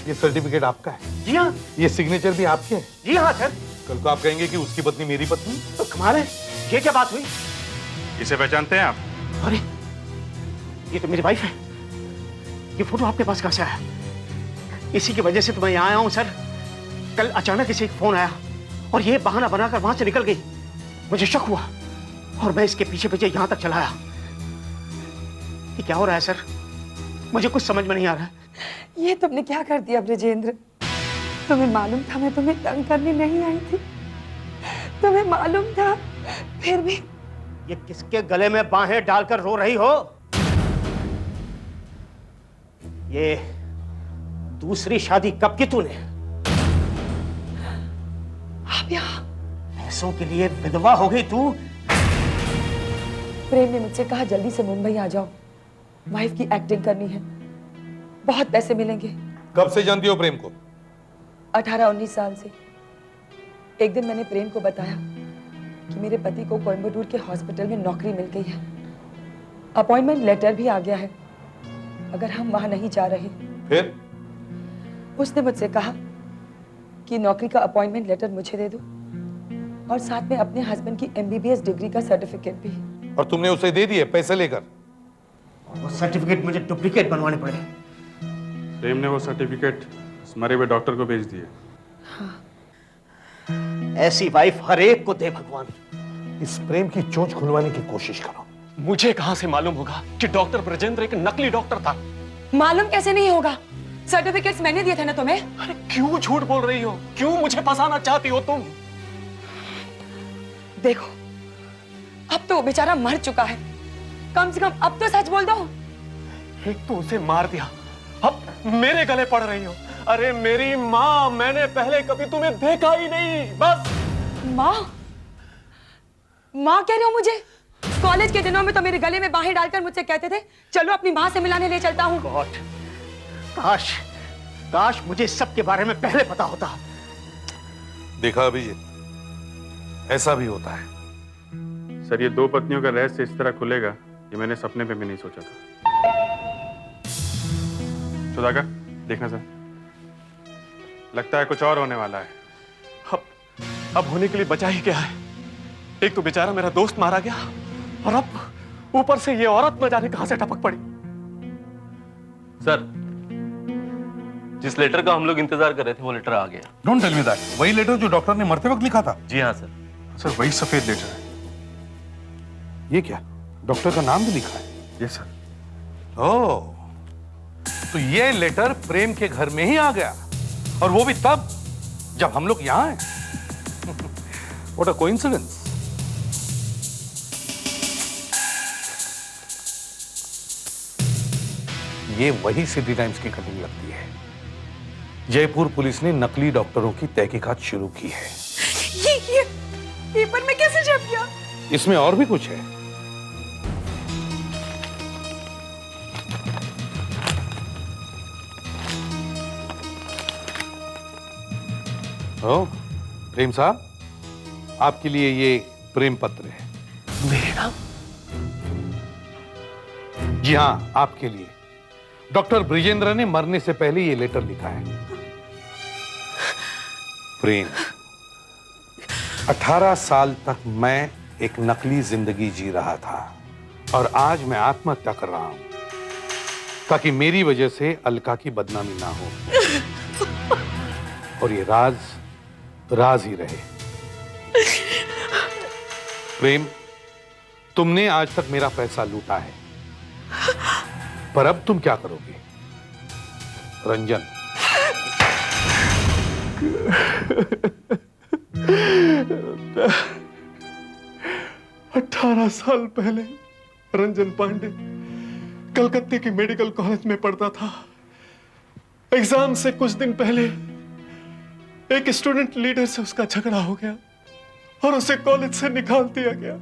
ये सर्टिफिकेट आपका है? जी हाँ। ये सिग्नेचर भी आपके है? जी हाँ सर। कल को आप कहेंगे कि उसकी पत्नी मेरी पत्नी? तो कमाल है, ये क्या बात हुई? इसे पहचानते हैं आप? अरे ये तो मेरी वाइफ है। ये फोटो आपके पास कहाँ से आया? इसी की वजह से तो मैं यहाँ आया हूँ सर। कल अचानक इसे एक फोन आया और ये बहाना बनाकर वहां से निकल गई। मुझे शक हुआ और मैं इसके पीछे पीछे यहाँ तक चला आया। ये क्या हो रहा है सर? मुझे कुछ समझ में नहीं आ रहा है। ये तुमने क्या कर दिया ब्रिजेंद्र? तुम्हें मालूम था मैं तुम्हें तंग करने नहीं आई थी? तुम्हें मालूम था फिर भी? ये किसके गले में बाहें डालकर रो रही हो? ये दूसरी शादी कब की तूने? आप यहाँ पैसों के लिए विधवा हो गई तू? प्रेम ने मुझसे कहा जल्दी से मुंबई आ जाओ, वाइफ की एक्टिंग करनी है, बहुत पैसे मिलेंगे। कब से जानती हो प्रेम को? 18-19 साल से। एक दिन मैंने प्रेम को बताया कि मेरे पति को कोयम्बटूर के हॉस्पिटल में नौकरी मिल गई है, अपॉइंटमेंट लेटर भी आ गया है, अगर हम वहां नहीं जा रहे। फिर? उसने मुझसे कहा कि नौकरी का अपॉइंटमेंट लेटर मुझे दे दो और साथ में अपने हस्बैंड की MBBS डिग्री का सर्टिफिकेट भी। और तुमने उसे दे दिए पैसे लेकर? वो सर्टिफिकेट मुझे डुप्लीकेट बनवाने पड़े। प्रेम ने वो सर्टिफिकेट मरे हुए डॉक्टर को भेज दिए। हाँ। ऐसी वाइफ हर एक को दे भगवान। इस प्रेम की चोंच खुलवाने की कोशिश करो। मुझे कहां से मालूम होगा कि डॉक्टर ब्रजेंद्र एक नकली डॉक्टर था? मालूम कैसे नहीं होगा? सर्टिफिकेट्स मैंने दिए थे ना तुम्हें। अरे क्यों झूठ बोल रही हो? क्यों मुझे फंसाना चाहती हो तुम? देखो अब तो वो बेचारा मर चुका है, कम से कम अब तो सच बोल दो। एक तो उसे मार दिया, अब मेरे गले पड़ रही हो। अरे मेरी माँ, मैंने पहले कभी तुम्हें देखा ही नहीं। बस माँ? माँ कह रहे हो मुझे? कॉलेज के दिनों में तो मेरे गले में बाहें डालकर मुझसे कहते थे चलो अपनी माँ से मिलाने ले चलता हूँ। गॉड, काश काश मुझे सबके बारे में पहले पता होता। देखा अभिजीत, ऐसा भी होता है। सर ये 2 पत्नियों का रहस्य इस तरह खुलेगा ये मैंने सपने में भी नहीं सोचा था। सुधाकर देखना सर, लगता है कुछ और होने वाला है। अब होने के लिए बचा ही क्या है? एक तो बेचारा मेरा दोस्त मारा गया और अब ऊपर से ये औरत न जाने कहां से टपक पड़ी। सर जिस लेटर का हम लोग इंतजार कर रहे थे वो लेटर आ गया। Don't tell me that. वही लेटर जो डॉक्टर ने मरते वक्त लिखा था? जी हाँ सर। सर वही सफेद लेटर है। ये क्या, डॉक्टर का नाम भी लिखा है? Yes sir. ओह, तो ये लेटर प्रेम के घर में ही आ गया, और वो भी तब जब हम लोग यहां हैं। What a coincidence. ये वही सिटी टाइम्स की कटिंग लगती है। जयपुर पुलिस ने नकली डॉक्टरों की तहकीकात शुरू की है। ये पेपर में कैसे छप गया? इसमें और भी कुछ है। ओ, प्रेम साहब, आपके लिए ये प्रेम पत्र है। मेरे नाम? जी हाँ, आपके लिए। डॉक्टर ब्रिजेंद्र ने मरने से पहले ये लेटर लिखा है। प्रेम, 18 साल तक मैं एक नकली जिंदगी जी रहा था, और आज मैं आत्महत्या कर रहा हूं ताकि मेरी वजह से अलका की बदनामी ना हो, और ये राज राज ही रहे। प्रेम, तुमने आज तक मेरा पैसा लूटा है, पर अब तुम क्या करोगे? रंजन। 18 साल पहले रंजन पांडे कलकत्ते की मेडिकल कॉलेज में पढ़ता था। एग्जाम से कुछ दिन पहले एक स्टूडेंट लीडर से उसका झगड़ा हो गया और उसे कॉलेज से निकाल दिया गया।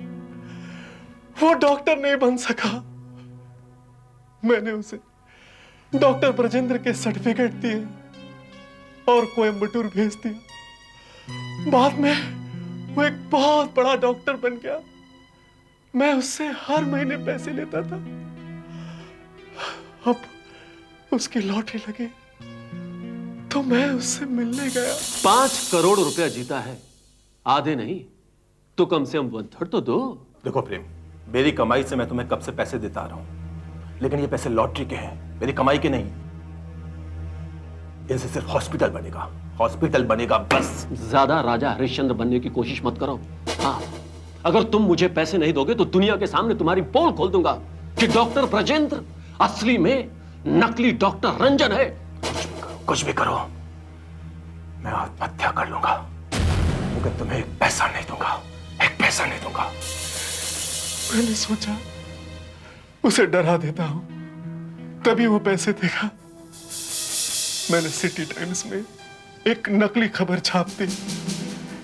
वो डॉक्टर नहीं बन सका। मैंने उसे डॉक्टर ब्रजेंद्र के सर्टिफिकेट दिए और कोयम्बटूर भेज दिया। बाद में वो एक बहुत बड़ा डॉक्टर बन गया। मैं उससे हर महीने पैसे लेता था। अब उसकी लॉटरी लगी तो मैं उससे मिलने गया। 5 करोड़ रुपया जीता है, आधे नहीं तो कम से कम 1/3 तो दो। देखो प्रेम, मेरी कमाई से मैं तुम्हें कब से पैसे देता आ रहा हूं, लेकिन ये पैसे लॉटरी के हैं, मेरी कमाई के नहीं। इनसे सिर्फ हॉस्पिटल बनेगा, हॉस्पिटल बनेगा बस। ज्यादा राजा हरिश्चंद्र बनने की कोशिश मत करो। हाँ, अगर तुम मुझे पैसे नहीं दोगे तो दुनिया के सामने तुम्हारी पोल खोल दूंगा कि डॉक्टर ब्रजेंद्र असली में नकली डॉक्टर रंजन है। कुछ भी करो, मैं आत्महत्या कर लूंगा, मगर तुम्हें एक पैसा नहीं दूंगा, एक पैसा नहीं दूंगा। मैंने सोचा उसे डरा देता हूं, तभी वो पैसे देगा। मैंने सिटी टाइम्स में एक नकली खबर छाप दी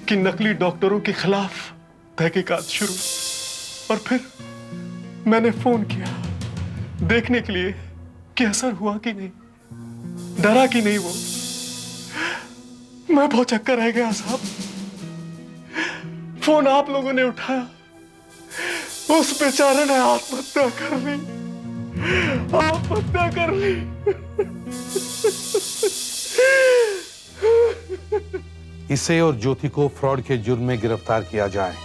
कि नकली डॉक्टरों के खिलाफ तहकीकात शुरू, और फिर मैंने फोन किया देखने के लिए कि असर हुआ कि नहीं, डरा कि नहीं वो। मैं बहुत चक्कर रह गया साहब। फोन आप लोगों ने उठाया, उस बेचारे ने आत्महत्या कर ली, आत्महत्या कर ली। इसे और ज्योति को फ्रॉड के जुर्म में गिरफ्तार किया जाए।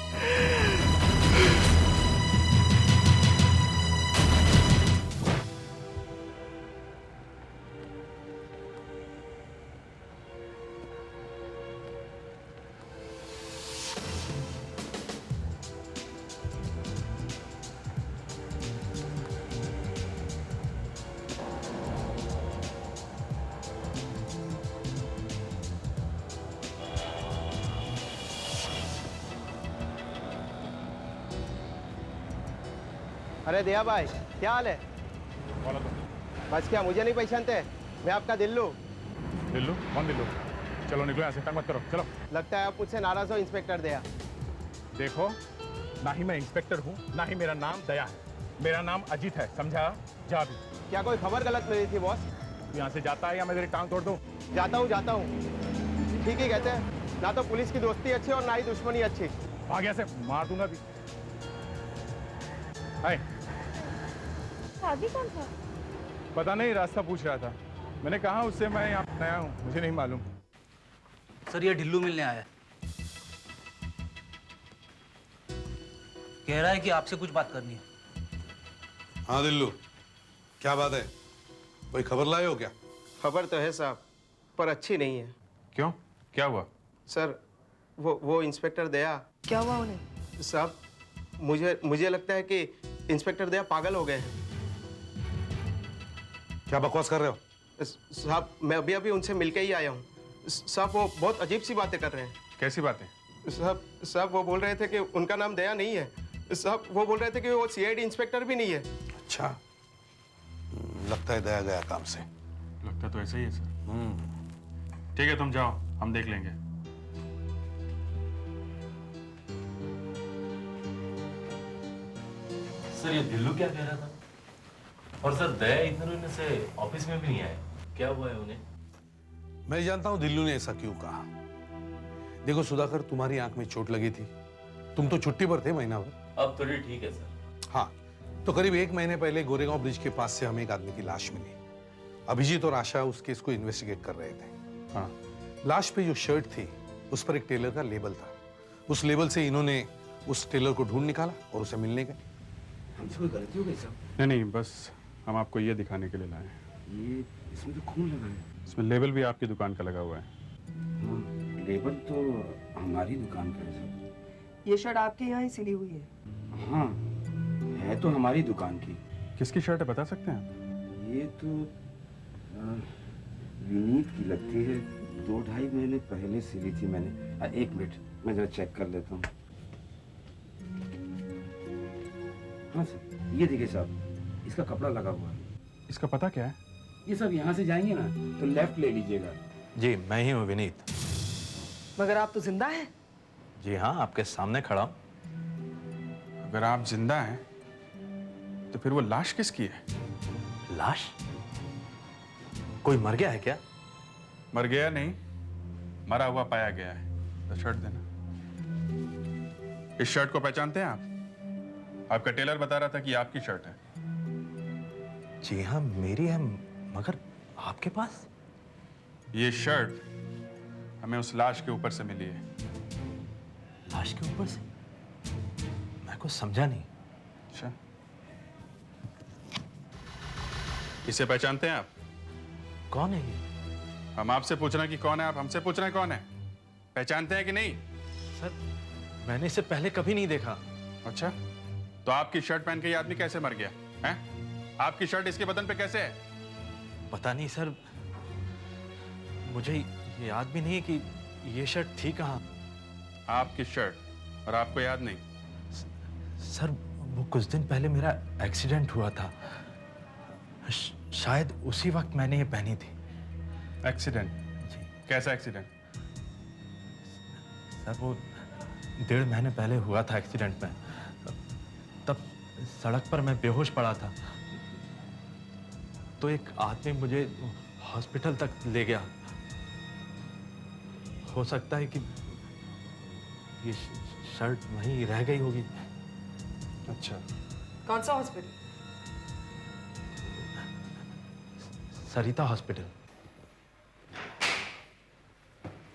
अरे दिया भाई, क्या हाल है? बस क्या मुझे नहीं पहचानते? मैं आपका दिल्लू। दिल्लू? कौन दिल्लू? चलो निकलो यहाँ से, तंग मत करो, चलो। लगता है आप मुझसे नाराज हो इंस्पेक्टर दया। देखो, ना ही मैं इंस्पेक्टर हूँ, ना ही मेरा नाम दया है। मेरा नाम अजीत है, समझा? जा भी। क्या कोई खबर गलत मिली थी बॉस? तू यहाँ से जाता है या मैं तेरी टांग तोड़ दूँ? जाता हूँ। ठीक ही कहते हैं, ना तो पुलिस की दोस्ती अच्छी और ना ही दुश्मनी अच्छी। भाग यहाँ से, मार दूंगा भी। हाय। शादी कौन था? पता नहीं, रास्ता पूछ रहा था। मैंने कहा उससे मैं यहाँ नया हूँ, मुझे नहीं मालूम। सर ये ढिल्लू मिलने आया है, कह रहा है कि आपसे कुछ बात करनी है। हाँ दिल्लू, क्या बात है? कोई खबर लाए हो क्या? खबर तो है साहब, पर अच्छी नहीं है। क्यों, क्या हुआ? सर वो इंस्पेक्टर दया। क्या हुआ उन्हें? साहब मुझे लगता है कि इंस्पेक्टर दया पागल हो गए हैं। क्या बकवास कर रहे हो? साहब मैं अभी उनसे मिलके ही आया हूँ। साहब वो बहुत अजीब सी बातें कर रहे हैं। कैसी बातें? साहब वो बोल रहे थे कि उनका नाम दया नहीं है। साहब वो बोल रहे थे कि वो सीआईडी इंस्पेक्टर भी नहीं है। अच्छा, लगता है दया गया काम से। लगता तो ऐसा ही है सर। ठीक है, तुम जाओ, हम देख लेंगे। सर ये दिल्लू क्या कह रहा था? और सर दया इधर उन्हें से ऑफिस में भी नहीं आया, क्या हुआ है उन्हें? मैं जानता हूं दिल्लू ने ऐसा क्यों कहा। देखो सुधाकर, तुम्हारी आंख में चोट लगी थी, तुम तो छुट्टी पर थे महीना भर। अब थोड़ी ठीक है सर। हाँ, तो करीब 1 महीने पहले गोरेगांव ब्रिज के पास से हमें एक आदमी की लाश मिली। अभिजीत और आशा उस केस को इन्वेस्टिगेट कर रहे थे। हाँ, लाश पे जो शर्ट थी उस पर एक टेलर का लेबल था। उस लेबल से इन्होंने उस टेलर को ढूंढ निकाला और उसे मिलने गए। हमसे कोई गलती हो गई साहब? नहीं, बस हम आपको ये दिखाने के लिए लाए हैं। ये इसमें तो खून लगा है। इसमें लेबल भी आपकी दुकान का लगा हुआ है। हाँ, लेबल तो हमारी दुकान का है साहब। ये शर्ट आपके यहाँ ही सिली हुई है? हाँ, है तो हमारी दुकान की। किसकी शर्ट है, बता सकते हैं आप? ये तो विनीत की लगती है। 2-2.5 महीने पहले सिली थी मैंने। 1 मिनट मैं जरा चेक कर लेता हूँ। हाँ सर, ये देखिए साहब, इसका कपड़ा लगा हुआ है। इसका पता क्या है? ये सब यहाँ से जाएंगे ना तो लेफ्ट ले लीजिएगा। जी, मैं ही हूँ विनीत। मगर आप तो जिंदा हैं। जी हाँ, आपके सामने खड़ा हूं। अगर आप जिंदा हैं तो फिर वो लाश किसकी है? लाश? कोई मर गया है क्या? मर गया नहीं, मरा हुआ पाया गया है। तो शर्ट देना। इस शर्ट को पहचानते हैं आप? आपका टेलर बता रहा था कि आपकी शर्ट है। जी हाँ, मेरी है, मगर आपके पास? ये शर्ट हमें उस लाश के ऊपर से मिली है। लाश के ऊपर से? मैं कुछ समझा नहीं। अच्छा, इसे पहचानते हैं आप? कौन है ये? हम आपसे पूछ रहे हैं कि कौन है, आप हमसे पूछ रहे हैं कौन है। पहचानते हैं कि नहीं? सर, मैंने इसे पहले कभी नहीं देखा। अच्छा, तो आपकी शर्ट पहन के ये आदमी कैसे मर गया है? आपकी शर्ट इसके बदन पे कैसे है? पता नहीं सर, मुझे ये याद भी नहीं कि ये शर्ट थी कहाँ। आपकी शर्ट और आपको याद नहीं? सर, वो कुछ दिन पहले मेरा एक्सीडेंट हुआ था, शायद उसी वक्त मैंने ये पहनी थी। एक्सीडेंट? जी। कैसा एक्सीडेंट? सर, वो 1.5 महीने पहले हुआ था एक्सीडेंट में। तब सड़क पर मैं बेहोश पड़ा था, तो एक आदमी मुझे हॉस्पिटल तक ले गया। हो सकता है कि ये शर्ट वहीं रह गई होगी। अच्छा, कौन सा हॉस्पिटल? सरिता हॉस्पिटल।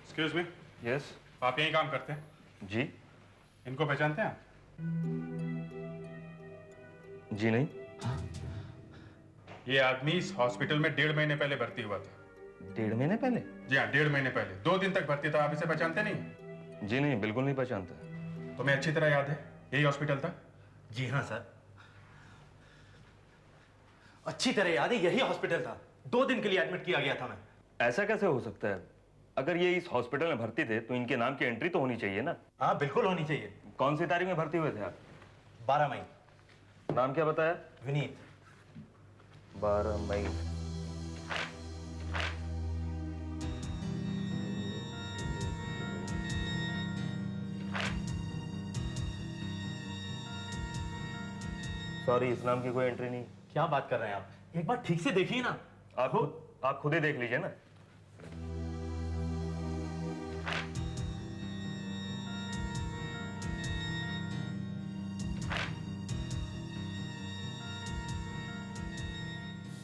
Excuse me. यस। आप यहीं काम करते हैं? जी। इनको पहचानते हैं आप? जी नहीं। ये आदमी इस हॉस्पिटल में 1.5 महीने पहले भर्ती हुआ था। 1.5 महीने पहले? जी हाँ, 1.5 महीने पहले। 2 दिन तक भर्ती था। आप इसे पहचानते नहीं? जी नहीं, बिल्कुल नहीं पहचानता। तुम्हें अच्छी तरह याद है यही हॉस्पिटल था? जी हाँ सर, अच्छी तरह याद है, यही हॉस्पिटल था। 2 दिन के लिए एडमिट किया गया था मैं। ऐसा कैसे हो सकता है? अगर ये इस हॉस्पिटल में भर्ती थे तो इनके नाम की एंट्री तो होनी चाहिए ना? हाँ, बिल्कुल होनी चाहिए। कौन सी तारीख में भर्ती हुए थे आप? 12 मई। नाम क्या बताया? विनीत। 12 मई। सॉरी, इस नाम की कोई एंट्री नहीं। क्या बात कर रहे हैं आप? एक बार ठीक से देखिए ना। आप खुद ही देख लीजिए ना।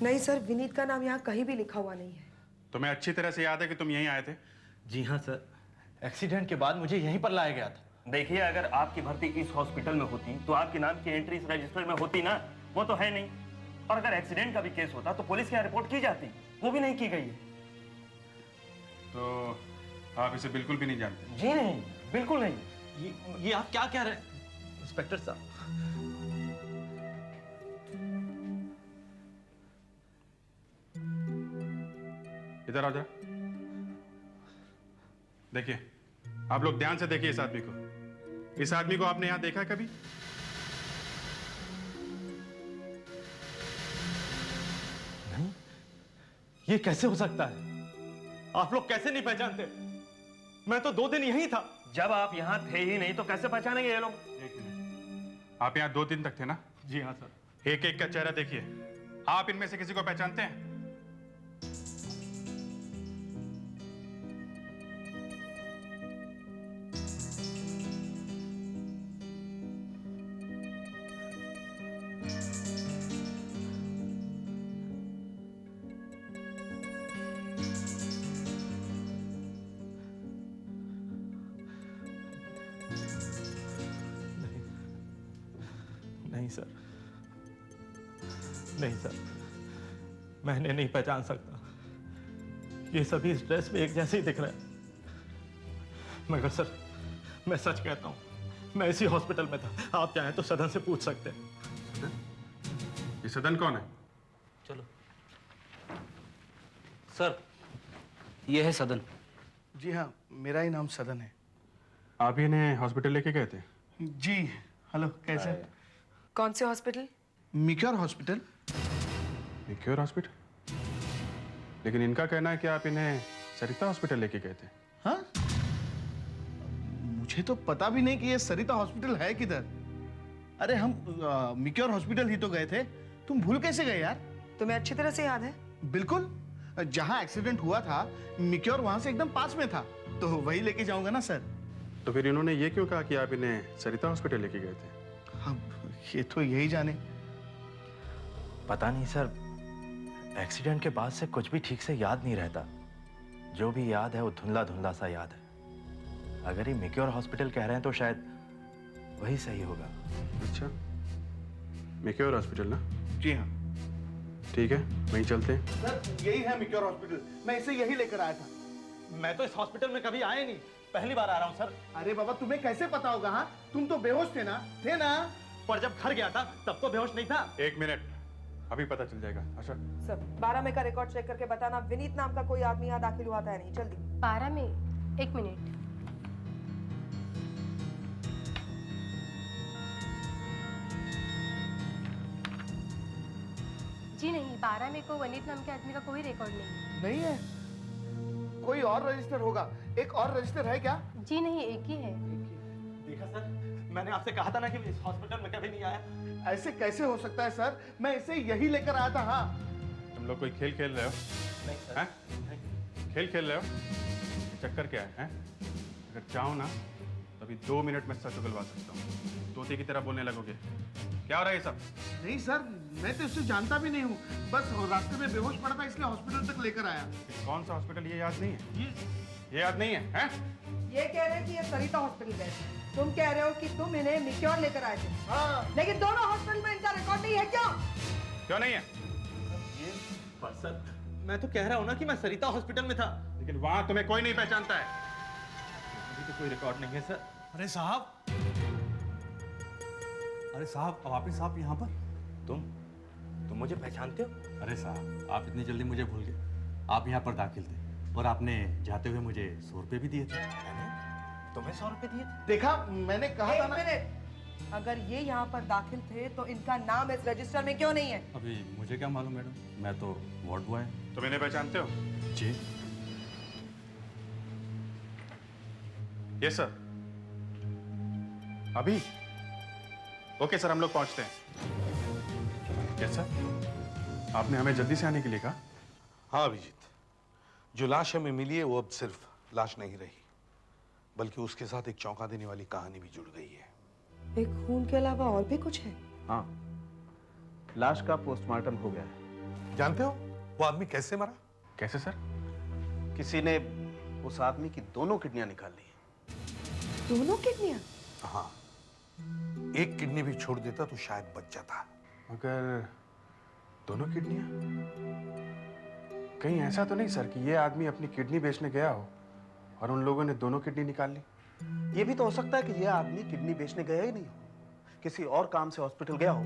नहीं सर, विनीत का नाम यहाँ कहीं भी लिखा हुआ नहीं है। तुम्हें अच्छी तरह से याद है कि तुम यहीं आए थे? जी हाँ सर, एक्सीडेंट के बाद मुझे यहीं पर लाया गया था। देखिए, अगर आपकी भर्ती इस हॉस्पिटल में होती तो आपके नाम की एंट्री इस रजिस्टर में होती ना। वो तो है नहीं। और अगर एक्सीडेंट का भी केस होता तो पुलिस के यहाँ रिपोर्ट की जाती, वो भी नहीं की गई है। तो आप इसे बिल्कुल भी नहीं जानते? जी नहीं, बिल्कुल नहीं। ये आप क्या कह रहे हैं इंस्पेक्टर साहब? इधर आओ जरा। देखिए, आप लोग ध्यान से देखिए इस आदमी को। इस आदमी को आपने यहां देखा है कभी? नहीं, ये कैसे हो सकता है? आप लोग कैसे नहीं पहचानते? मैं तो 2 दिन यहीं था। जब आप यहाँ थे ही नहीं तो कैसे पहचानेंगे ये लोग? एक मिनट, आप यहाँ 2 दिन तक थे ना? जी हाँ सर। एक एक का चेहरा देखिए। आप इनमें से किसी को पहचानते हैं? नहीं सर, नहीं सर, मैंने नहीं पहचान सकता। ये सभी इस ड्रेस में एक जैसे ही दिख रहे हैं। मगर सर, मैं सच कहता हूं, मैं इसी हॉस्पिटल में था। आप चाहें तो सदन से पूछ सकते हैं। ये सदन कौन है? चलो सर, ये है सदन। जी हाँ, मेरा ही नाम सदन है। आप इन्हें हॉस्पिटल लेके गए थे? जी। हेलो, कैसे? कौन से हॉस्पिटल? मिक्योर हॉस्पिटल। मिक्योर हॉस्पिटल? लेकिन इनका कहना है कि आप इन्हें सरिता हॉस्पिटल लेके गए थे। हाँ, मुझे तो पता भी नहीं कि ये सरिता हॉस्पिटल है किधर। अरे हम मिक्योर हॉस्पिटल ही तो गए थे। तुम भूल कैसे गए यार? तुम्हें अच्छी तरह से याद है? बिल्कुल, जहां एक्सीडेंट हुआ था मिक्योर वहां से एकदम पास में था, तो वही लेके जाऊंगा ना सर। तो फिर इन्होंने ये क्यों कहा कि आप इन्हें सरिता हॉस्पिटल लेके गए थे? ये तो यही जाने। पता नहीं सर, एक्सीडेंट के बाद से कुछ भी ठीक से याद नहीं रहता। जो भी याद है वो धुंधला धुंधला सा याद है। अगर ये मिक्योर हॉस्पिटल कह रहे हैं तो शायद वही सही होगा। अच्छा, मिक्योर हॉस्पिटल ना? जी हाँ। ठीक है, वहीं चलते हैं। सर, यही है मिक्योर हॉस्पिटल। मैं इसे यही लेकर आया था। मैं तो इस हॉस्पिटल में कभी आया नहीं, पहली बार आ रहा हूँ सर। अरे बाबा, तुम्हें कैसे पता होगा? हाँ, तुम तो बेहोश थे ना? थे ना? पर जब घर गया था तब तो बेहोश नहीं था। 1 मिनट, अभी पता चल जाएगा। अच्छा सर, 12 में का रिकॉर्ड चेक करके बताना विनीत नाम का कोई आदमी यहाँ दाखिल हुआ था या नहीं। जल्दी। 12 में? 1 मिनट। जी नहीं, 12 में को वनीत नाम के आदमी का कोई रिकॉर्ड नहीं। नहीं है? कोई और रजिस्टर होगा। एक और रजिस्टर है क्या? जी नहीं, एक ही है। देखा सर, मैंने आपसे कहा था ना कि इस हॉस्पिटल में कभी नहीं आया। ऐसे कैसे हो सकता है सर? मैं इसे यही लेकर आया था। हाँ, तुम लोग कोई खेल खेल रहे हो? नहीं सर। हैं? खेल खेल रहे हो? ये चक्कर क्या है? अगर चाहो ना तो अभी 2 मिनट में सच उगलवा सकता हूँ। तोते की तरह बोलने लगोगे। क्या हो रहा है ये सब? नहीं सर, मैं तो इससे जानता भी नहीं हूँ। बस रास्ते में बेहोश पड़ा था इसलिए हॉस्पिटल तक लेकर आया। कौन सा हॉस्पिटल ये याद नहीं है? ये याद नहीं है? हैं? ये कह रहे हैं कि ये सरिता हॉस्पिटल गए। तुम कह रहे हो कि तुम इन्हें मिक्योर लेकर आए थे। हाँ। लेकिन दोनों हॉस्पिटल में इनका रिकॉर्ड नहीं है। क्यों नहीं है? पर सर, मैं तो कह रहा हूँ ना कि मैं सरिता हॉस्पिटल में था। लेकिन वहां तुम्हें कोई नहीं पहचानता है। अभी तो कोई रिकॉर्ड नहीं है सर। अरे साहब, अरे साहब, वापिस आप यहाँ पर? तुम मुझे पहचानते हो? अरे साहब, आप इतनी जल्दी मुझे भूल गए। आप यहाँ पर दाखिल थे और आपने जाते हुए मुझे 100 रुपए भी दिए थे। तुम्हें 100 रुपए दिए थे? देखा, मैंने कहा था ना। मिनट, अगर ये यहाँ पर दाखिल थे तो इनका नाम इस रजिस्टर में क्यों नहीं है? अभी मुझे क्या मालूम मैडम, मैं तो वार्ड बॉय हूँ। तुम इन्हें पहचानते हो? जी। Yes sir. अभी? ओके सर, हम लोग पहुंचते हैं। यस सर, आपने हमें जल्दी से आने के लिए कहा। हाँ अभिजीत, जो लाश हमें मिली है वो अब सिर्फ लाश नहीं रही, बल्कि उसके साथ एक चौंका देने वाली कहानी भी जुड़ गई है। एक खून के अलावा और भी कुछ है? हाँ, लाश का पोस्टमार्टम हो गया है। जानते हो वो आदमी कैसे मरा? कैसे सर? किसी ने उस आदमी की दोनों किडनियां निकाल ली। दोनों किडनियां? हाँ, एक किडनी भी छोड़ देता तो शायद बच जाता। मगर दोनों किडनियां? कहीं ऐसा तो नहीं सर कि ये आदमी अपनी किडनी बेचने गया हो और उन लोगों ने दोनों किडनी निकाल ली? ये भी तो हो सकता है कि यह आदमी किडनी बेचने गया ही नहीं हो, किसी और काम से हॉस्पिटल गया हो,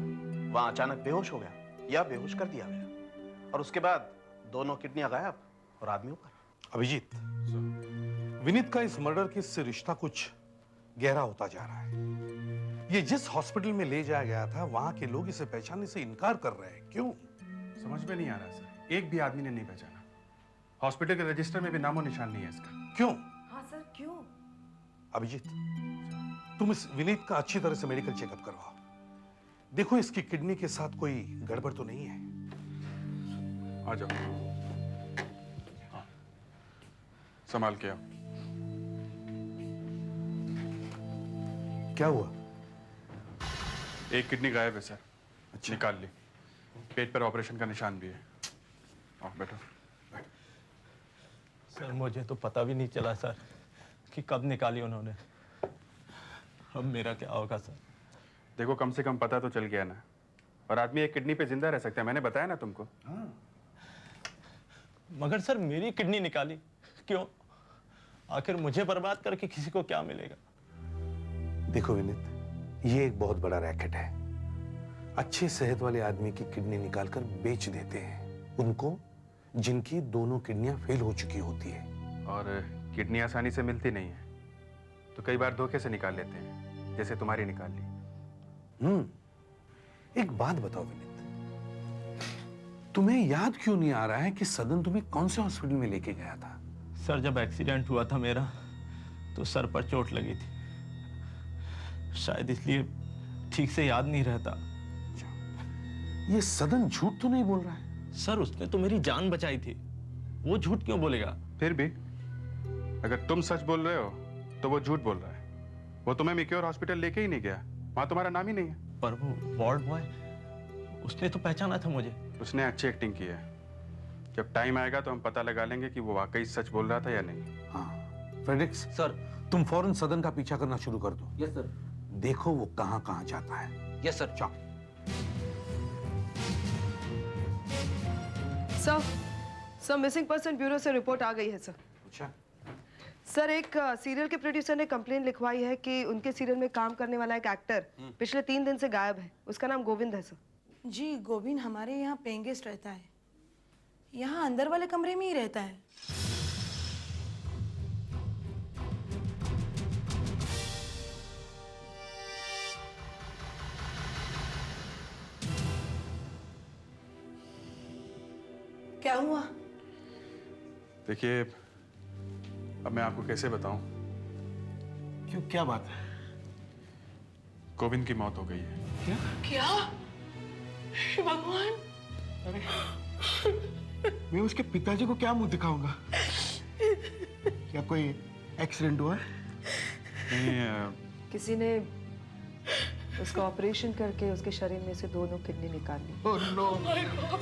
वहां अचानक बेहोश हो गया या बेहोश कर दिया गया और उसके बाद दोनों किडनियां गायब और आदमी ऊपर। अभिजीत, विनीत का इस मर्डर केस से रिश्ता कुछ गहरा होता जा रहा है। ये जिस हॉस्पिटल में ले जाया गया था वहां के लोग इसे पहचानने से इनकार कर रहे हैं। क्यों? समझ में नहीं आ रहा सर, एक भी आदमी ने नहीं पहचाना। हॉस्पिटल के रजिस्टर में भी नामो निशान नहीं है इसका। क्यों? हाँ सर, क्यों? अभिजीत, तुम इस विनीत का अच्छी तरह से मेडिकल चेकअप करवाओ। देखो इसकी किडनी के साथ कोई गड़बड़ तो नहीं है। आ जाओ। हाँ। संभाल के आओ। क्या हुआ? एक किडनी गायब है सर। अच्छा। निकाल ली। पेट पर ऑपरेशन का निशान भी है। आओ बैठो। सर मुझे तो पता भी नहीं चला सर कि कब निकाली उन्होंने। अब मेरा क्या होगा सर? देखो कम से कम पता तो चल गया ना। और आदमी एक किडनी पे जिंदा रह सकता है, मैंने बताया ना तुमको। मगर सर मेरी किडनी निकाली क्यों? आखिर मुझे बर्बाद करके किसी को क्या मिलेगा? देखो विनीत, ये एक बहुत बड़ा रैकेट है। अच्छे सेहत वाले आदमी की किडनी निकालकर बेच देते हैं उनको जिनकी दोनों किडनियां फेल हो चुकी होती है। और किडनी आसानी से मिलती नहीं है, तो कई बार धोखे से निकाल लेते हैं, जैसे तुम्हारी निकाल ली। एक बात बताओ विनीत, तुम्हें याद क्यों नहीं आ रहा है कि सदन तुम्हें कौन से हॉस्पिटल में लेके गया था? सर जब एक्सीडेंट हुआ था मेरा तो सर पर चोट लगी थी, शायद इसलिए ठीक से याद नहीं रहता। ये सदन झूठ तो नहीं बोल रहा है? सर उसने तो मेरी जान बचाई थी, वो झूठ क्यों बोलेगा? फिर भी अगर तुम सच बोल रहे हो तो वो झूठ बोल रहा है। वो तुम्हें मिक्योर हॉस्पिटल लेके ही नहीं गया, वहां तुम्हारा नाम ही नहीं है। पर वो वार्ड बॉय, उसने तो पहचाना था मुझे। उसने अच्छी एक्टिंग की है। जब टाइम आएगा तो हम पता लगा लेंगे कि वो वाकई सच बोल रहा था या नहीं। हाँ फ्रेडरिक्स सर। तुम फौरन सदन का पीछा करना शुरू कर दो। Yes sir. देखो वो कहां कहां जाता है। Yes sir. जाओ। सर मिसिंग पर्सन ब्यूरो से रिपोर्ट आ गई है सर। अच्छा। सर एक सीरियल के प्रोड्यूसर ने कंप्लेन लिखवाई है कि उनके सीरियल में काम करने वाला एक एक्टर पिछले 3 दिन से गायब है। उसका नाम गोविंद है सर। जी गोविंद हमारे यहाँ पेइंग गेस्ट रहता है, यहाँ अंदर वाले कमरे में ही रहता है। क्या हुआ? देखिए अब मैं आपको कैसे बताऊं। क्यों, क्या बात है? गोविंद की मौत हो गई है। क्या? क्या? हे भगवान! मैं उसके पिताजी को क्या मुंह दिखाऊंगा? क्या कोई एक्सीडेंट हुआ? नहीं, किसी ने उसका ऑपरेशन करके उसके शरीर में से दोनों किडनी निकाल ली। Oh no! My god!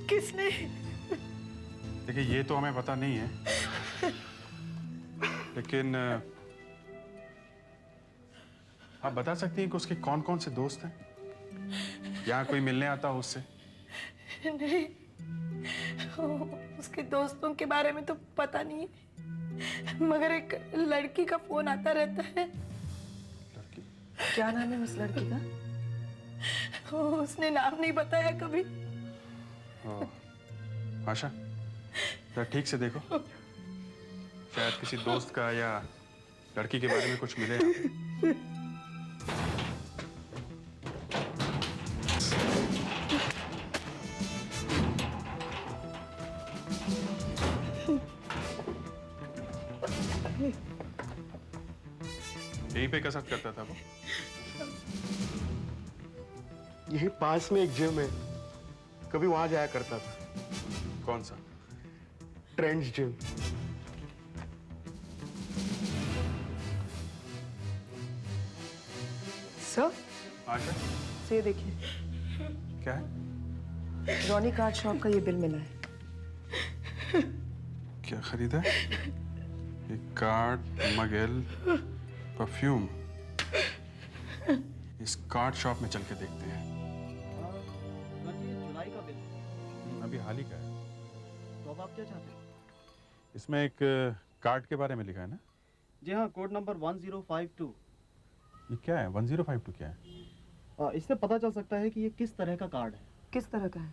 किसने? देखिए ये तो हमें पता नहीं है, लेकिन आप बता सकती हैं कि उसके कौन कौन से दोस्त हैं? यहाँ कोई मिलने आता हो उससे? नहीं, उसके दोस्तों के बारे में तो पता नहीं है, मगर एक लड़की का फोन आता रहता है। लड़की? क्या नाम है उस लड़की का? उसने नाम नहीं बताया कभी। आशा जरा ठीक से देखो, शायद किसी दोस्त का या लड़की के बारे में कुछ मिले। यहीं पे कसरत करता था वो? यही पास में एक जिम है, कभी वहां जाया करता था। कौन सा? Trends gym. सर आशा से देखिए, क्या है? रॉनी कार्ड शॉप का ये बिल मिला है। क्या खरीदा? एक कार्ड, मगेल, परफ्यूम। इस कार्ड शॉप में चल के देखते हैं। हाल ही का है। तो अब आप क्या चाहते हैं? इसमें एक कार्ड के बारे में लिखा है ना? जी हाँ, कोड नंबर 1052। ये क्या है? 1052 क्या है? इससे पता चल सकता है कि ये किस तरह का कार्ड है। किस तरह का है?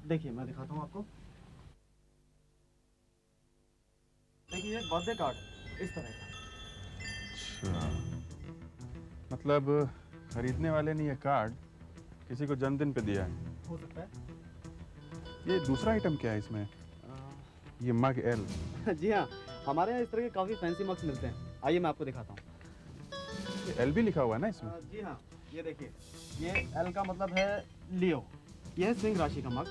देखिए मैं दिखाता हूँ आपको। देखिए ये बर्थडे कार्ड है, इस तरह का। अच्छा, मतलब खरीदने वाले ने ये कार्ड किसी को जन्मदिन पे दिया है। हो सकता है। ये दूसरा आइटम क्या है इसमें? ये मग एल। जी हाँ, हमारे यहाँ इस तरह के काफ़ी फैंसी मग्स मिलते हैं। आइए मैं आपको दिखाता हूँ। एल भी लिखा हुआ है ना इसमें? जी हाँ, ये देखिए, ये एल का मतलब है लियो, यह है सिंह राशि का मग,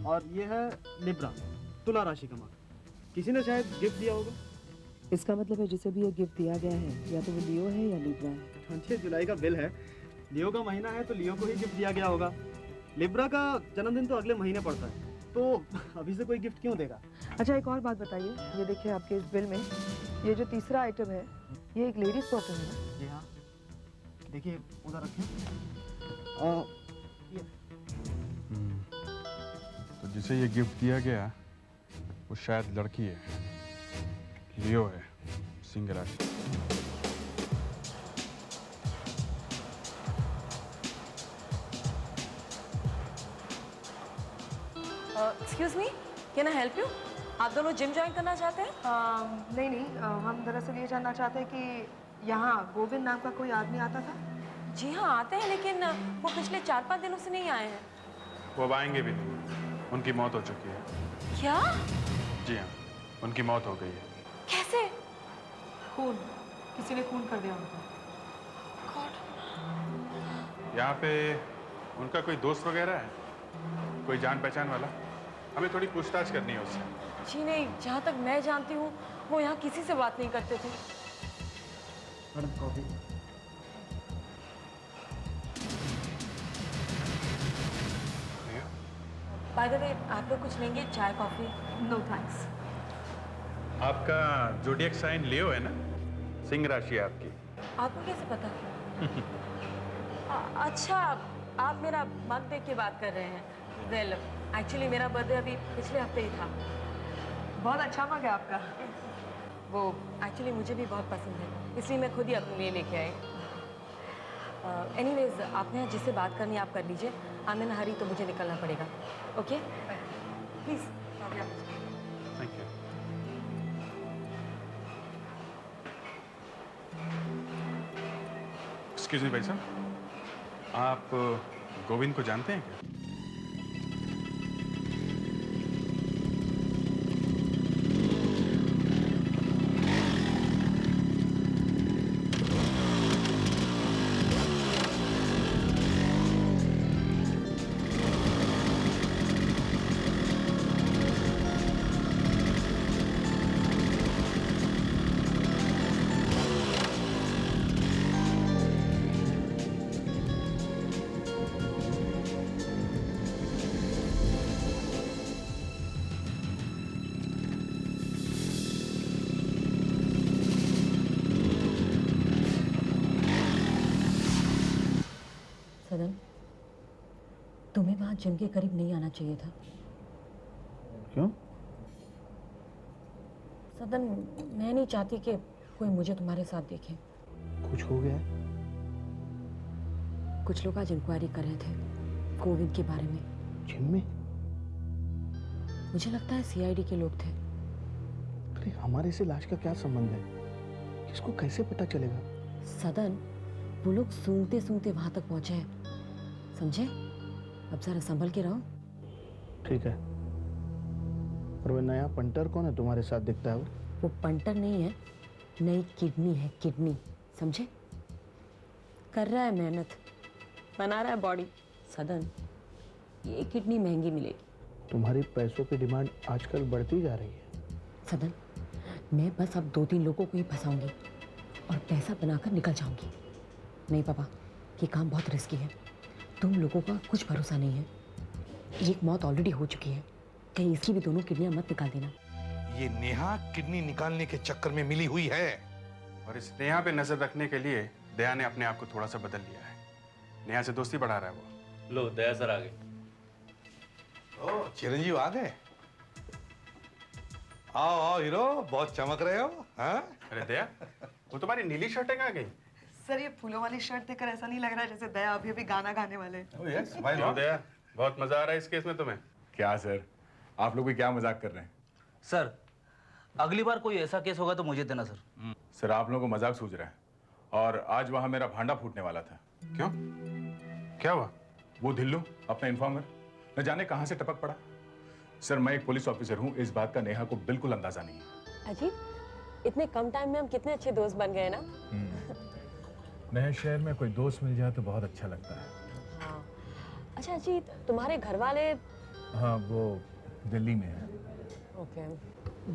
और ये है लिब्रा, तुला राशि का मग। किसी ने शायद गिफ्ट दिया होगा। इसका मतलब है जिसे भी ये गिफ्ट दिया गया है या तो वो लियो है या लिब्रा है। 26 जुलाई का बिल है, लियो का महीना है तो लियो को ही गिफ्ट दिया गया होगा। लिब्रा का जन्मदिन तो अगले महीने पड़ता है, तो अभी से कोई गिफ्ट क्यों देगा? अच्छा एक और बात बताइए, ये देखिए आपके इस बिल में ये जो तीसरा आइटम है ये एक लेडीज परफ्यूम है ना? जी हाँ, देखिए उधर रखें। ये तो जिसे ये गिफ्ट दिया गया वो शायद लड़की है, लियो है, सिंह राशि। Excuse me, can I help you? आप दोनों जिम ज्वाइन करना चाहते हैं? नहीं, हम दरअसल ये जानना चाहते हैं कि यहाँ गोविंद नाम का कोई आदमी आता था। जी हाँ आते हैं, लेकिन वो पिछले 4-5 दिनों से नहीं आए हैं। वो अब आएंगे भी नहीं, उनकी मौत हो चुकी है। क्या? जी हाँ, उनकी मौत हो गई है। कैसे? खून, किसी ने खून कर दिया उनको। यहाँ पे उनका कोई दोस्त वगैरह है, कोई जान पहचान वाला? हमें थोड़ी पूछताछ करनी है उससे। जी नहीं, जहाँ तक मैं जानती हूँ वो यहाँ किसी से बात नहीं करते थे। Madam coffee. By the way, आप लोग कुछ लेंगे? चाय कॉफी? No thanks. आपका जोडियक साइन लियो है ना? सिंह राशि है आपकी। आपको कैसे पता? अच्छा, आप मेरा मग देख के बात कर रहे हैं। वेल, एक्चुअली मेरा बर्थडे अभी पिछले हफ्ते ही था। बहुत अच्छा मग है आपका। वो एक्चुअली मुझे भी बहुत पसंद है, इसलिए मैं खुद ही अपने लिए लेके आई। एनीवेज, आपने जिससे बात करनी आप कर लीजिए। आई एम इन हरी तो मुझे निकलना पड़ेगा। Okay please. Thank you. Excuse me भाई साहब, आप गोविंद को जानते हैं क्या? सदन, तुम्हें वहां जिम के करीब नहीं आना चाहिए था। क्यों? सदन, मैं नहीं चाहती कि कोई मुझे तुम्हारे साथ देखे। कुछ हो गया? कुछ लोग आज इंक्वायरी कर रहे थे गोविंद के बारे में। जिम में? मुझे लगता है सीआईडी के लोग थे। अरे हमारे से लाश का क्या संबंध है? किसको कैसे पता चलेगा? सदन, वो लोग सूंघते सूंघते वहां तक पहुंचे हैं, समझे? अब जरा संभल के रहो। ठीक है, और वो नया पंटर कौन है तुम्हारे साथ दिखता है? वो पंटर नहीं है, नई किडनी है, किडनी, समझे? कर रहा है मेहनत, बना रहा है बॉडी। सदन, ये किडनी महंगी मिलेगी। तुम्हारी पैसों की डिमांड आजकल बढ़ती जा रही है। सदन, मैं बस अब 2-3 लोगों को ही फंसाऊंगी और पैसा बनाकर निकल जाऊंगी। नहीं पापा, ये काम बहुत रिस्की है। तुम लोगों का कुछ भरोसा नहीं है। एक मौत ऑलरेडी हो चुकी है, कहीं इसकी भी दोनों किडनियां मत निकाल देना। ये नेहा किडनी निकालने के चक्कर में मिली हुई है। और इस नेहा पे नजर रखने के लिए दया ने अपने आप को थोड़ा सा बदल लिया है। नेहा से दोस्ती बढ़ा रहा है वो। लो, दया सर आ गए। ओ चिरंजीव आ गए। आओ आओ हीरो, बहुत चमक रहे हो। हाँ? अरे दया, वो तुम्हारी नीली शर्ट है कहाँ गई? सर ये फूलों वाली शर्ट देखकर ऐसा नहीं लग रहा है जैसे दया अभी अभी गाना गाने वाले हैं। क्यों दया, बहुत मजा आ रहा है इस केस में तुम्हें? क्या सर, आप लोग भी क्या मजाक कर रहे हैं? सर अगली बार कोई ऐसा केस होगा तो मुझे देना सर। सर आप लोगों को मजाक सूझ रहा है, और आज वहां मेरा भांडा फूटने वाला था। क्यों, क्या हुआ? वो धिल्लू अपना इन्फॉर्मर न जाने कहां से टपक पड़ा। सर मैं एक पुलिस ऑफिसर हूं, इस बात का नेहा को बिल्कुल अंदाजा नहीं है। अजीत, इतने कम टाइम में हम कितने अच्छे दोस्त बन गए ना। नए शहर में कोई दोस्त मिल जाए तो बहुत अच्छा लगता है। हाँ। अच्छा अजीत, तुम्हारे घर वाले? हाँ वो दिल्ली में है। ओके।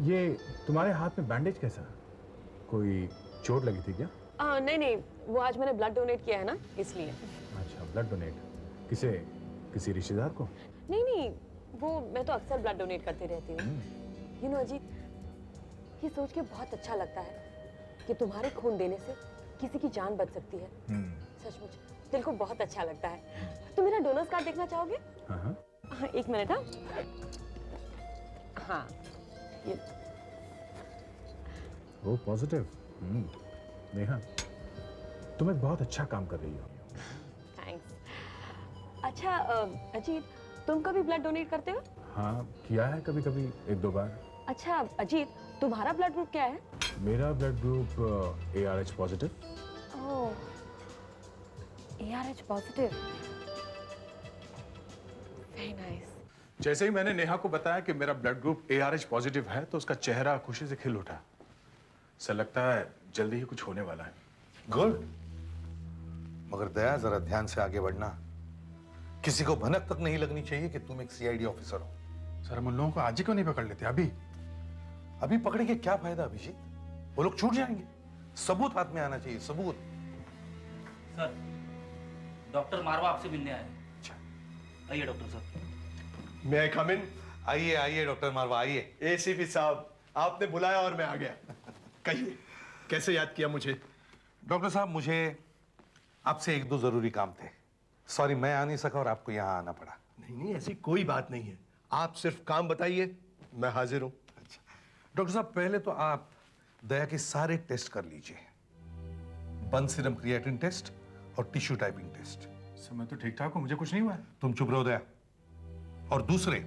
ये तुम्हारे हाथ में बैंडेज कैसा? कोई चोट लगी थी क्या? नहीं नहीं, वो आज मैंने ब्लड डोनेट किया है ना, इसलिए। अच्छा ब्लड डोनेट किसे, किसी रिश्तेदार को? नहीं नहीं, वो मैं तो अक्सर ब्लड डोनेट करती रहती हूँ। यू नो अजीत, ये सोच के बहुत अच्छा लगता है कि तुम्हारे खून देने से किसी की जान बच सकती है। सचमुच दिल को बहुत अच्छा लगता है। तुम मेरा डोनर्स कार्ड देखना चाहोगे? हाँ, एक मिनट। हाँ ये वो पॉजिटिव। नेहा तुम एक बहुत अच्छा काम कर रही हो। थैंक्स। अच्छा अजीत, तुम कभी ब्लड डोनेट करते हो? हाँ किया है कभी कभी, एक दो बार। अच्छा अजीत, तुम्हारा ब्लड ग्रुप क्या है? मेरा ब्लड ग्रुप ARH पॉजिटिव। ओह, ARH पॉजिटिव, वेरी नाइस। जैसे ही मैंने नेहा को बताया कि मेरा ब्लड ग्रुप ARH पॉजिटिव है तो उसका चेहरा खुशी से खिल उठा। ऐसा लगता है जल्दी ही कुछ होने वाला है। गुड, मगर दया जरा ध्यान से आगे बढ़ना। किसी को भनक तक नहीं लगनी चाहिए कि तुम एक CID ऑफिसर हो। सर हम उन लोगों को आज ही क्यों नहीं पकड़ लेते? अभी पकड़े के क्या फायदा अभिजीत, वो लोग छूट जाएंगे। सबूत हाथ में आना चाहिए, सबूत। सर डॉक्टर मारवा आपसे मिलने आए हैं। अच्छा आइए डॉक्टर साहब। मैं कम इन? आइए आइए डॉक्टर मारवा आइए। ACP साहब, आपने बुलाया और मैं आ गया। कहिए कैसे याद किया मुझे? डॉक्टर साहब मुझे आपसे एक दो जरूरी काम थे। सॉरी मैं आ नहीं सका और आपको यहाँ आना पड़ा। नहीं नहीं, ऐसी कोई बात नहीं है, आप सिर्फ काम बताइए, मैं हाजिर हूं। अच्छा डॉक्टर साहब, पहले तो आप दया के सारे टेस्ट कर लीजिए, बन सीरम क्रिएटिन टेस्ट और टिश्यू टाइपिंग टेस्ट। सर मैं तो ठीक ठाक हूँ, मुझे कुछ नहीं हुआ है। तुम चुप रहो दया। और दूसरे,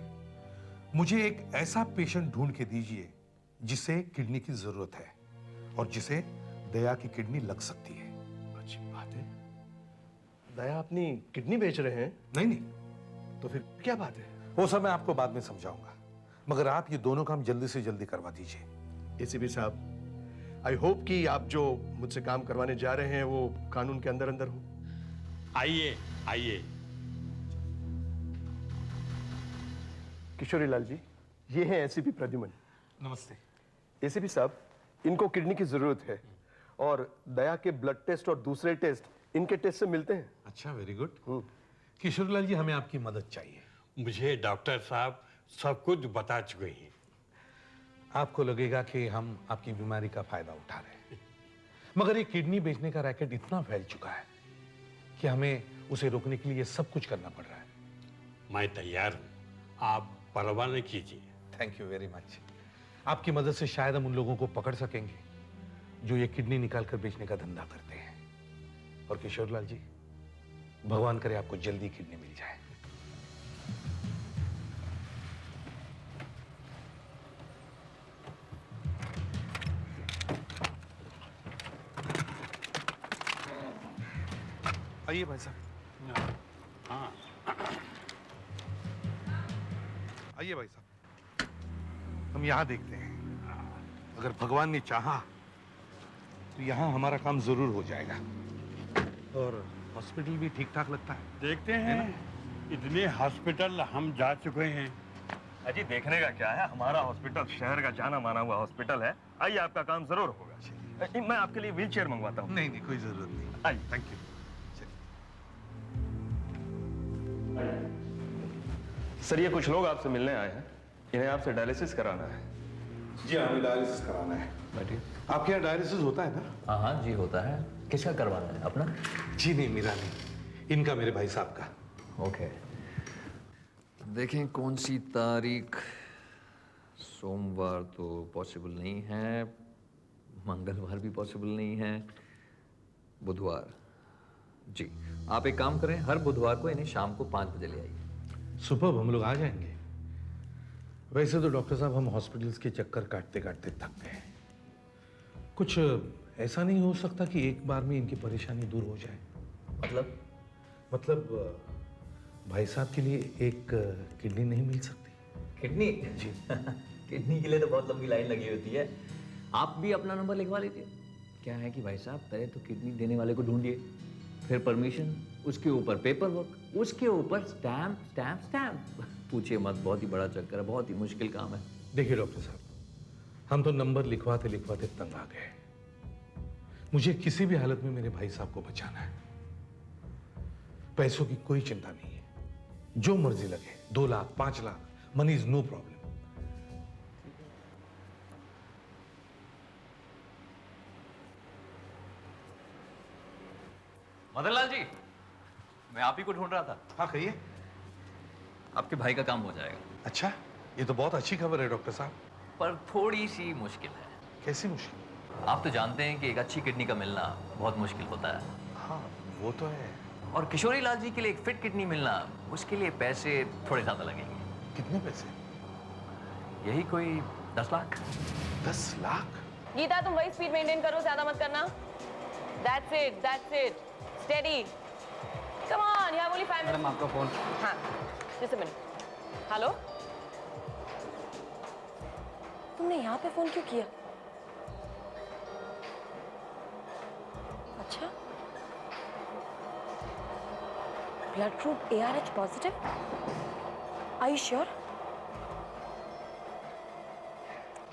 मुझे एक ऐसा पेशेंट ढूंढ के दीजिए जिसे किडनी की जरूरत है और जिसे दया की किडनी लग सकती है। अच्छी बात है। दया अपनी किडनी बेच रहे हैं? नहीं नहीं। तो फिर क्या बात है? वो सब मैं आपको बाद में समझाऊंगा, मगर आप ये दोनों काम जल्दी से जल्दी करवा दीजिए। ACP साहब, आई होप कि आप जो मुझसे काम करवाने जा रहे हैं वो कानून के अंदर अंदर हो। आइए आइए। किशोरी लाल जी, ये हैं ACP प्रद्युमन। नमस्ते। ACP साहब, इनको किडनी की जरूरत है और दया के ब्लड टेस्ट और दूसरे टेस्ट इनके टेस्ट से मिलते हैं। अच्छा, वेरी गुड। किशोरीलाल जी, हमें आपकी मदद चाहिए। मुझे डॉक्टर साहब सब कुछ बता चुके हैं। आपको लगेगा कि हम आपकी बीमारी का फायदा उठा रहे हैं, मगर ये किडनी बेचने का रैकेट इतना फैल चुका है कि हमें उसे रोकने के लिए सब कुछ करना पड़ रहा है। मैं तैयार हूं, आप परवाह न कीजिए। Thank you very much. आपकी मदद से शायद हम उन लोगों को पकड़ सकेंगे जो ये किडनी निकाल कर बेचने का धंधा करते हैं। और किशोरलाल जी, भगवान करे आपको जल्दी किडनी मिल जाए। आइए भाई साहब। हाँ आइए भाई साहब, हम यहां देखते हैं। अगर भगवान ने चाहा तो यहां हमारा काम जरूर हो जाएगा। और हॉस्पिटल भी ठीक ठाक लगता है। देखते हैं, इतने हॉस्पिटल हम जा चुके हैं। अजी देखने का क्या है, हमारा हॉस्पिटल शहर का जाना माना हुआ हॉस्पिटल है। आइए, आपका काम जरूर होगा। मैं आपके लिए व्हील चेयर मंगवाता हूँ। नहीं नहीं, कोई जरूरत नहीं। आइए। Thank you. सर, ये कुछ लोग आपसे मिलने आए हैं, इन्हें आपसे डायलिसिस कराना है। जी हमें डायलिसिस कराना है। बैठिए। आपके यहाँ डायलिसिस होता है ना? हाँ हाँ जी होता है। किसका करवाना है, अपना? जी नहीं, मेरा नहीं, इनका, मेरे भाई साहब का। ओके। देखें कौन सी तारीख। सोमवार तो पॉसिबल नहीं है, मंगलवार भी पॉसिबल नहीं है, बुधवार। जी आप एक काम करें, हर बुधवार को इन्हें शाम को 5 बजे ले आइए। सुबह हम लोग आ जाएंगे। वैसे तो डॉक्टर साहब हम हॉस्पिटल्स के चक्कर काटते काटते थक गए। कुछ ऐसा नहीं हो सकता कि एक बार में इनकी परेशानी दूर हो जाए? मतलब भाई साहब के लिए एक किडनी नहीं मिल सकती? किडनी? जी किडनी के लिए तो बहुत लंबी लाइन लगी होती है। आप भी अपना नंबर लिखवा लीजिए। क्या है कि भाई साहब पहले तो किडनी देने वाले को ढूंढिए, फिर परमिशन, उसके ऊपर पेपर वर्क, उसके ऊपर स्टैम्प स्टैम्प स्टैम्प। पूछिए मत, बहुत ही बड़ा चक्कर है, बहुत ही मुश्किल काम है। देखिए डॉक्टर साहब, हम तो नंबर लिखवाते लिखवाते तंग आ गए। मुझे किसी भी हालत में मेरे भाई साहब को बचाना है। पैसों की कोई चिंता नहीं है, जो मर्जी लगे, 2 lakh 5 lakh, money is no problem. Madanlal ji, मैं आप ही को ढूंढ रहा था। हाँ कहिए। आपके भाई का काम हो जाएगा। अच्छा, ये तो बहुत अच्छी खबर है डॉक्टर साहब। पर थोड़ी सी मुश्किल है। कैसी मुश्किल? आप तो जानते हैं कि एक अच्छी किडनी का मिलना बहुत मुश्किल होता है। हाँ वो तो है। और किशोरी लाल जी के लिए एक फिट किडनी मिलना, उसके लिए पैसे थोड़े ज्यादा लगेंगे। कितने पैसे? यही कोई 10 लाख। 10 लाख? गीता तुम वही स्पीड मेंटेन करो, ज्यादा मत करना। That's it. Steady. Come on, you have only 5 minutes. Madam आपका फोन। हाँ, just a minute. हेलो? तुमने यहाँ पे फोन क्यों किया? अच्छा? Blood group ARH positive? Are you sure?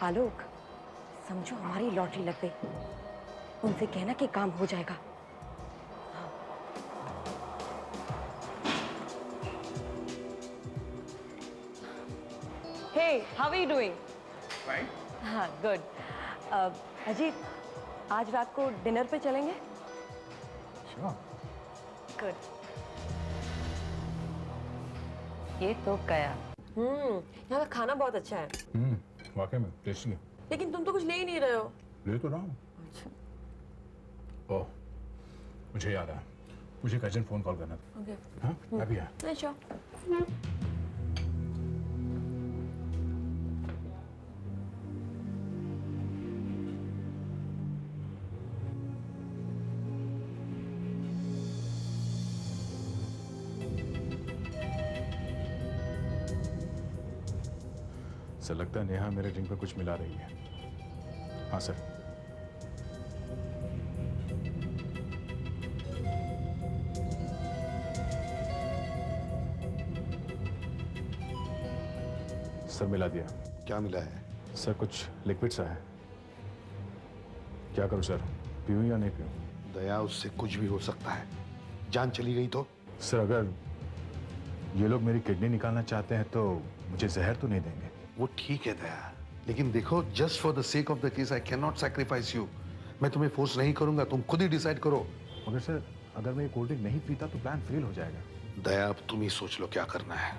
आलोक, समझो हमारी लॉटरी लग गई। उनसे कहना कि काम हो जाएगा। Hey, how are you doing? Fine. हाँ, good. अजीत, आज रात को डिनर पे चलेंगे? Sure. Good. ये तो गया। यहाँ का खाना बहुत अच्छा है। वाकई में टेस्टी है। लेकिन तुम तो कुछ ले ही नहीं रहे हो। ले तो रहा हूँ। अच्छा। ओह, मुझे याद आया, मुझे एक अर्जेंट फोन कॉल करना था। ओके। हाँ, मैं भी आया। अच्छा। सर लगता है नेहा मेरे ड्रिंक पे कुछ मिला रही है। हाँ सर। सर मिला दिया। क्या मिला है? सर कुछ लिक्विड सा है। क्या करूं सर, पीऊं या नहीं पीऊं? दया, उससे कुछ भी हो सकता है। जान चली गई तो? सर अगर ये लोग मेरी किडनी निकालना चाहते हैं तो मुझे जहर तो नहीं देंगे? वो ठीक है दया, लेकिन देखो, just for the sake of the case I can not sacrifice you. मैं तुम्हें फोर्स नहीं करूंगा, तुम खुद ही डिसाइड करो। मगर सर अगर मैं ये कोल्ड ड्रिंक नहीं पीता तो प्लान फेल हो जाएगा। दया, अब तुम ही सोच लो क्या करना है।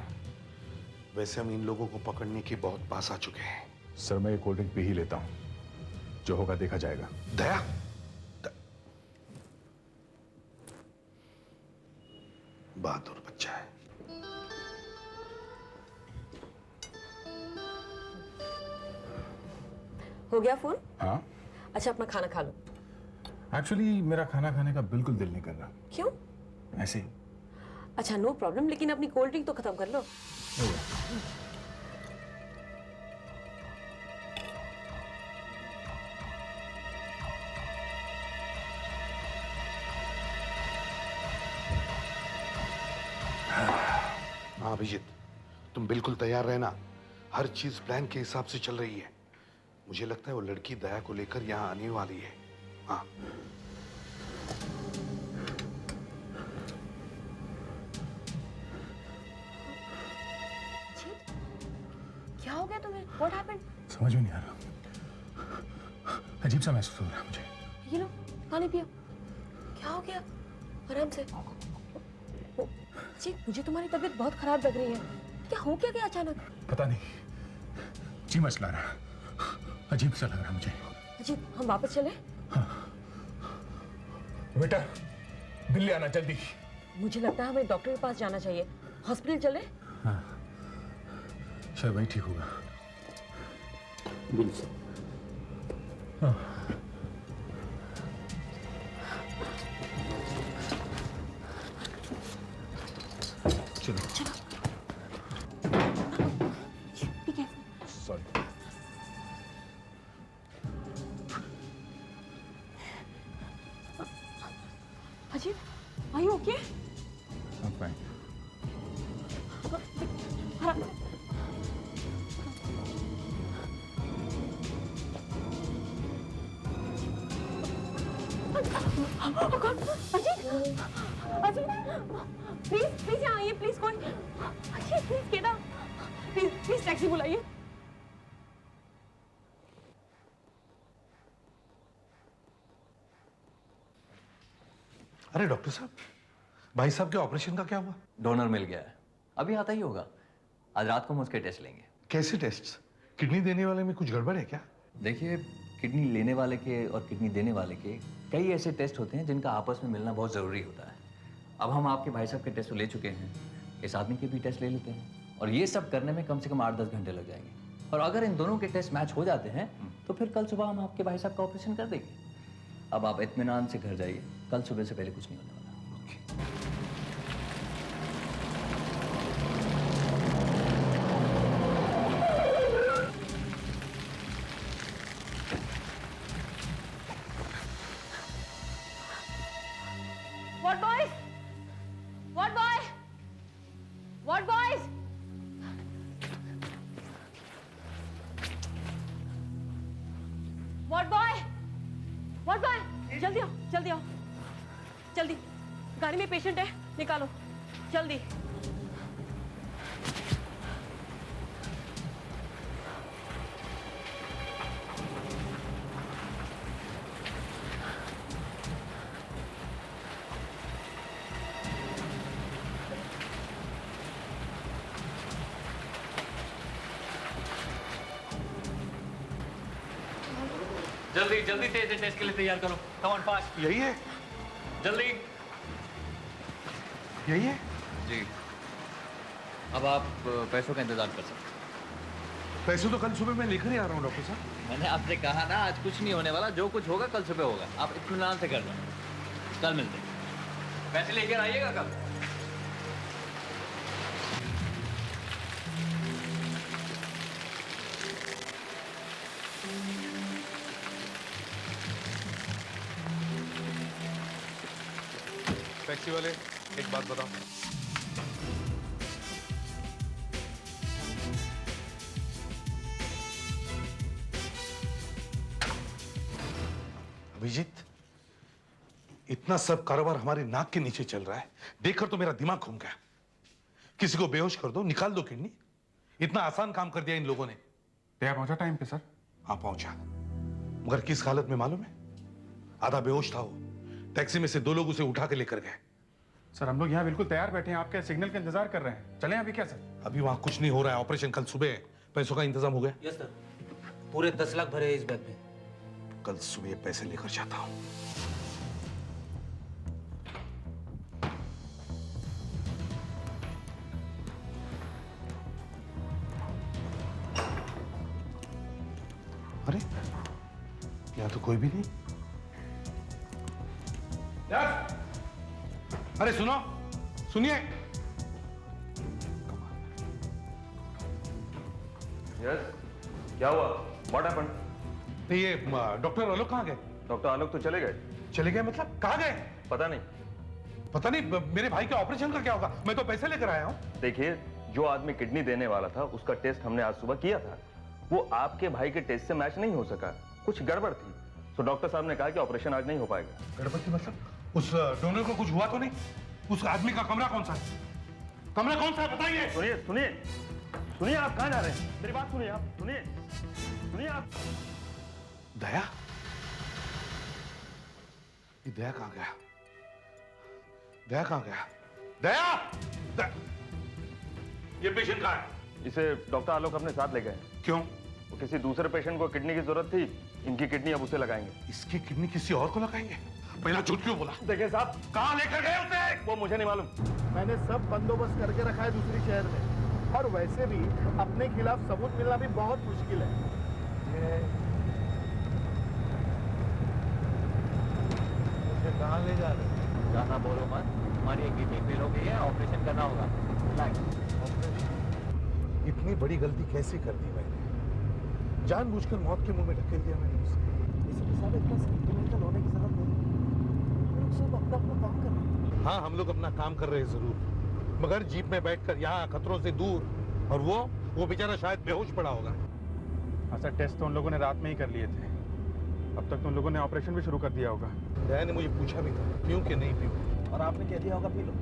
वैसे हम इन लोगों को पकड़ने के बहुत पास आ चुके हैं। सर मैं ये कोल्ड ड्रिंक पी ही लेता हूँ, जो होगा देखा जाएगा। दया, बहादुर बच्चा है। हो गया फोन? हाँ। अच्छा अपना खाना खा लो। एक्चुअली मेरा खाना खाने का बिल्कुल दिल नहीं कर रहा। क्यों? ऐसे ही। अच्छा नो प्रॉब्लम, लेकिन अपनी कोल्ड ड्रिंक तो खत्म कर लो। हो गया। हाँ अभिजीत, तुम बिल्कुल तैयार रहना। हर चीज प्लान के हिसाब से चल रही है। मुझे लगता है वो लड़की दया को लेकर यहाँ आने वाली है। हाँ। क्या हो गया तुम्हें? What happened? समझ में नहीं आ रहा, अजीब सा महसूस हो रहा है मुझे। ये लो पानी पियो। क्या हो गया? आराम से। जी मुझे तुम्हारी तबीयत बहुत खराब लग रही है। क्या हो क्या गया अचानक? पता नहीं, जी मचला रहा, अजीब सा लग रहा मुझे। अजीब, हम वापस चले? बेटा बिल ले आना जल्दी। मुझे लगता है हमें डॉक्टर के पास जाना चाहिए। हॉस्पिटल चले? हाँ, शायद वही ठीक होगा। बिल से हाँ। चलो चलो। ठीक है। सॉरी। अजीब, are you okay? I'm fine. Oh God, अजीब, अजीब, प्लीज यहाँ आइए, प्लीज कोई, अजीब please get out, please taxi बुलाइए। अरे डॉक्टर साहब, भाई साहब के ऑपरेशन का क्या हुआ? डोनर मिल गया है, अभी आता ही होगा। आज रात को हम उसके टेस्ट लेंगे। कैसे टेस्ट? किडनी देने वाले में कुछ गड़बड़ है क्या? देखिए, किडनी लेने वाले के और किडनी देने वाले के कई ऐसे टेस्ट होते हैं जिनका आपस में मिलना बहुत ज़रूरी होता है। अब हम आपके भाई साहब के टेस्ट तो ले चुके हैं, इस आदमी के भी टेस्ट ले लेते हैं, और ये सब करने में कम से कम 8-10 घंटे लग जाएंगे। और अगर इन दोनों के टेस्ट मैच हो जाते हैं तो फिर कल सुबह हम आपके भाई साहब का ऑपरेशन कर देंगे। अब आप इत्मीनान से घर जाइए, कल सुबह से पहले कुछ नहीं होने वाला। What boys? What boy? What boys? What boy? What boy? जल्दी आओ, जल्दी आओ, जल्दी। गाड़ी में पेशेंट है, निकालो, जल्दी। जल्दी जल्दी टेस्ट के लिए तैयार करो। Come on fast. यही है? जल्दी। यही है? जी। अब आप पैसों का इंतजार कर सकते हैं। पैसे तो कल सुबह मैं लेकर ही आ रहा हूँ डॉक्टर साहब। मैंने आपसे कहा ना, आज कुछ नहीं होने वाला, जो कुछ होगा कल सुबह होगा। आप इत्मीनान से कर लो, कल मिलते हैं। पैसे लेकर आइएगा कल। टैक्सी वाले, एक बात बताओ, अभिजीत, इतना सब कारोबार हमारी नाक के नीचे चल रहा है, देखकर तो मेरा दिमाग घूम गया। किसी को बेहोश कर दो, निकाल दो किडनी। इतना आसान काम कर दिया इन लोगों ने। दया पहुंचा टाइम पे सर? हाँ पहुंचा, मगर किस हालत में मालूम है? आधा बेहोश था वो। टैक्सी में से 2 लोग उसे उठा के लेकर गए। सर हम लोग यहाँ बिल्कुल तैयार बैठे हैं, आपके सिग्नल का इंतजार कर रहे हैं। चलें अभी क्या सर? अभी वहां कुछ नहीं हो रहा है, ऑपरेशन कल सुबह है। पैसों का इंतजाम हो गया? यस सर, पूरे 10 लाख भरे इस बैग में। कल सुबह पैसे लेकर जाता हूं। अरे यहां तो कोई भी नहीं। अरे सुनो, सुनिए। यस, क्या हुआ? What happened? तो ये डॉक्टर आलोक कहाँ गए? डॉक्टर आलोक तो चले गए। चले गए मतलब? कहाँ गए? पता नहीं। पता नहीं, मेरे भाई के ऑपरेशन का क्या होगा? मैं तो पैसे लेकर आया हूँ। देखिए, जो आदमी किडनी देने वाला था उसका टेस्ट हमने आज सुबह किया था। वो आपके भाई के टेस्ट से मैच नहीं हो सका, कुछ गड़बड़ थी। तो डॉक्टर साहब ने कहा कि ऑपरेशन आज नहीं हो पाएगा। गड़बड़ की मतलब? उस डोनर को कुछ हुआ तो नहीं? उस आदमी का कमरा कौन सा है? कमरा कौन सा है बताइए। सुनिए सुनिए सुनिए, आप कहाँ जा रहे हैं? मेरी बात सुनिए, आप सुनिए सुनिए आप। दया? ये दया कहाँ गया? दया कहाँ गया? दया! ये पेशेंट कहाँ है? इसे डॉक्टर आलोक अपने साथ ले गए। क्यों? वो किसी दूसरे पेशेंट को किडनी की जरूरत थी, इनकी किडनी अब उसे लगाएंगे। इसकी किडनी किसी और को लगाएंगे? पहला झूठ क्यों बोला? देखिए साहब, कहाँ लेकर गए उसे? वो मुझे नहीं मालूम। मैंने सब बंदोबस्त करके रखा है दूसरी शहर में, और वैसे भी अपने खिलाफ सबूत मिलना भी बहुत मुश्किल है। मुझे कहाँ ले जा रहे हो? जाना बोलो मत, हमारी एक किडनी फेल हो गई है, ऑपरेशन करना होगा। इतनी बड़ी गलती कैसे कर दी मैंने? जानबूझकर मौत के मुंह में ढकेल दिया मैंने उसे। इसलिए साहब इतना सेंटिमेंटल होने की जरूरत नहीं। हम लोग सब अपना अपना काम कर रहे हैं। हाँ, हम लोग अपना काम कर रहे हैं जरूर, मगर जीप में बैठकर यहाँ खतरों से दूर, और वो बेचारा शायद बेहोश पड़ा होगा। हाँ सर, टेस्ट तो उन लोगों ने रात में ही कर लिए थे। अब तक तो उन लोगों ने ऑपरेशन भी शुरू कर दिया होगा। दया ने मुझे पूछा भी था पीऊं कि नहीं पीऊं, और आपने कह दिया होगा पी लो।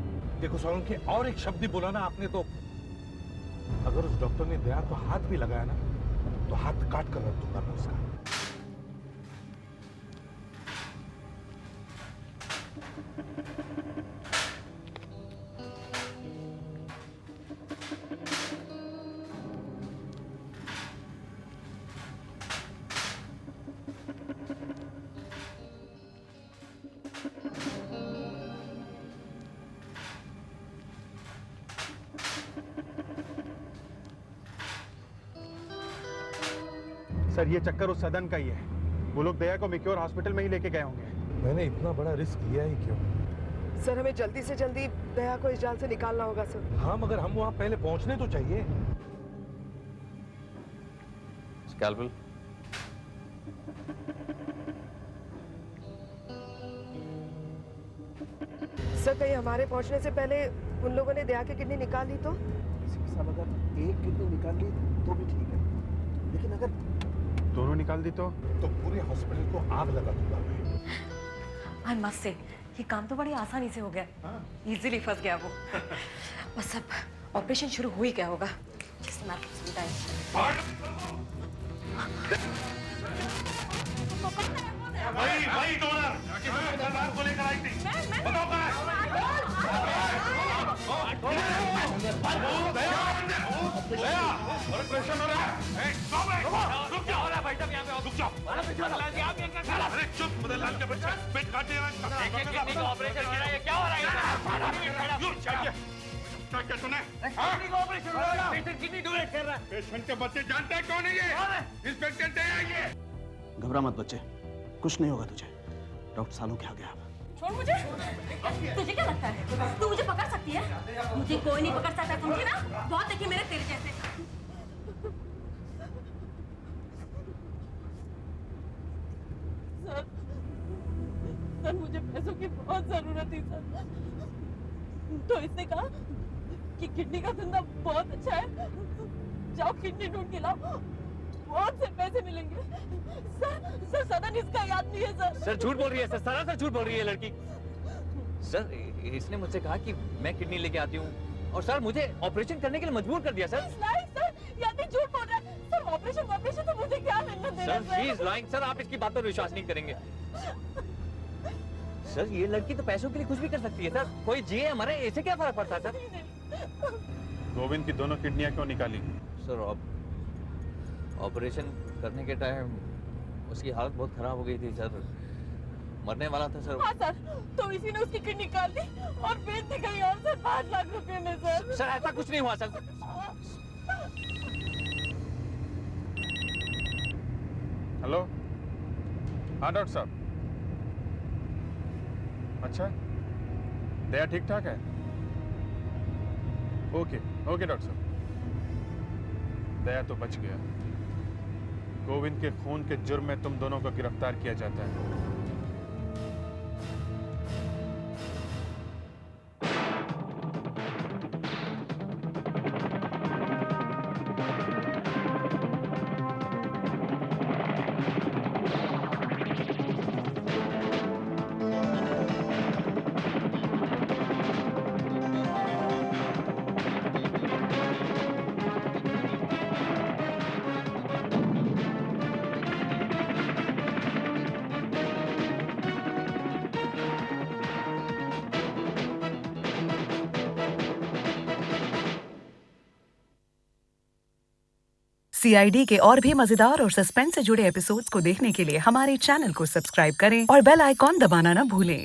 देखो सारुण के और एक शब्द ही बोला ना आपने तो, अगर उस डॉक्टर ने दया को हाथ भी लगाया ना तो हाथ काट कर रख दूंगा मैं उसका। सर, ये चक्कर उस सदन का ही है। वो लोग दया को मिक्योर हॉस्पिटल में ही लेके गए होंगे। मैंने इतना बड़ा रिस्क लिया ही क्यों? सर, हमें जल्दी से जल्दी दया को इस जाल से निकालना होगा सर। हाँ, मगर हम वहां पहले पहुंचने तो चाहिए। स्कैल्पेल। सर, कहीं हमारे पहुंचने से पहले उन लोगों ने दया की किडनी निकाल ली तो? साहब, अगर एक किडनी निकाल ली तो भी ठीक है, लेकिन अगर दोनों निकाल दी तो पूरे हॉस्पिटल को आग लगा दूंगा मैं। आई मस्ट से ये काम तो बड़ी आसानी से हो गया। इजीली फंस गया वो। बस अब ऑपरेशन शुरू हो ही गया होगा। जिससे मैं वही डोनर को लेकर आई थी, बताओ कहाँ ऑपरेशन हो रहा है। रुक जाओ भाई साहब, यहाँ पे रुक जाओ। अरे चुप, मदनलाल के बच्चे पेट काटे ऑपरेशन हो रहा है। क्या हो रहा है? क्या सुने? पेशेंट के बच्चे जानते हैं कौन है ये? इंस्पेक्टर दया ये। घबरा मत बच्चे, कुछ नहीं होगा तुझे। डॉक्टर सालों के आगे आप। छोड़ मुझे। तुझे क्या लगता है तू मुझे पकड़ सकती है? मुझे कोई नहीं पकड़ सकता, समझी ना? बहुत देखिए मेरे तेरे जैसे। सर, मुझे पैसों की बहुत जरूरत थी सर, तो इसने कहा कि किडनी का धंधा बहुत अच्छा है, जाओ किडनी ढूंढ के लाओ, बहुत से पैसे मिलेंगे। सर सदन इसका याद नहीं है सर। सर झूठ बोल रही है सर, सरासर झूठ बोल रही है लड़की। सर इसने मुझसे कहा कि मैं किडनी लेके आती हूँ, और सर मुझे ऑपरेशन करने के लिए मजबूर कर दिया सर। सर यानी झूठ बोल रहा है सर। ऑपरेशन तो मुझे क्या लेना देना sir? She is lying sir, आप इसकी बात पर विश्वास नहीं करेंगे। सर ये लड़की तो पैसों के लिए कुछ भी कर सकती है सर, कोई जिए मरे इससे क्या फर्क पड़ता है सर? गोविंद की दोनों किडनियां क्यों निकाली? सर ऑपरेशन करने के टाइम उसकी हालत बहुत खराब हो गई थी सर, मरने वाला था सर। हाँ सर, तो इसी ने उसकी किडनी निकाल दी और बेच दी कहीं और सर, 5 लाख रुपए में सर। सर ऐसा कुछ नहीं हुआ सर। हेलो, हाँ डॉक्टर साहब। अच्छा, दया ठीक ठाक है? ओके डॉक्टर साहब। दया तो बच गया। गोविंद के खून के जुर्म में तुम दोनों को गिरफ्तार किया जाता है। CID के और भी मजेदार और सस्पेंस से जुड़े एपिसोड्स को देखने के लिए हमारे चैनल को सब्सक्राइब करें और बेल आइकॉन दबाना न भूलें।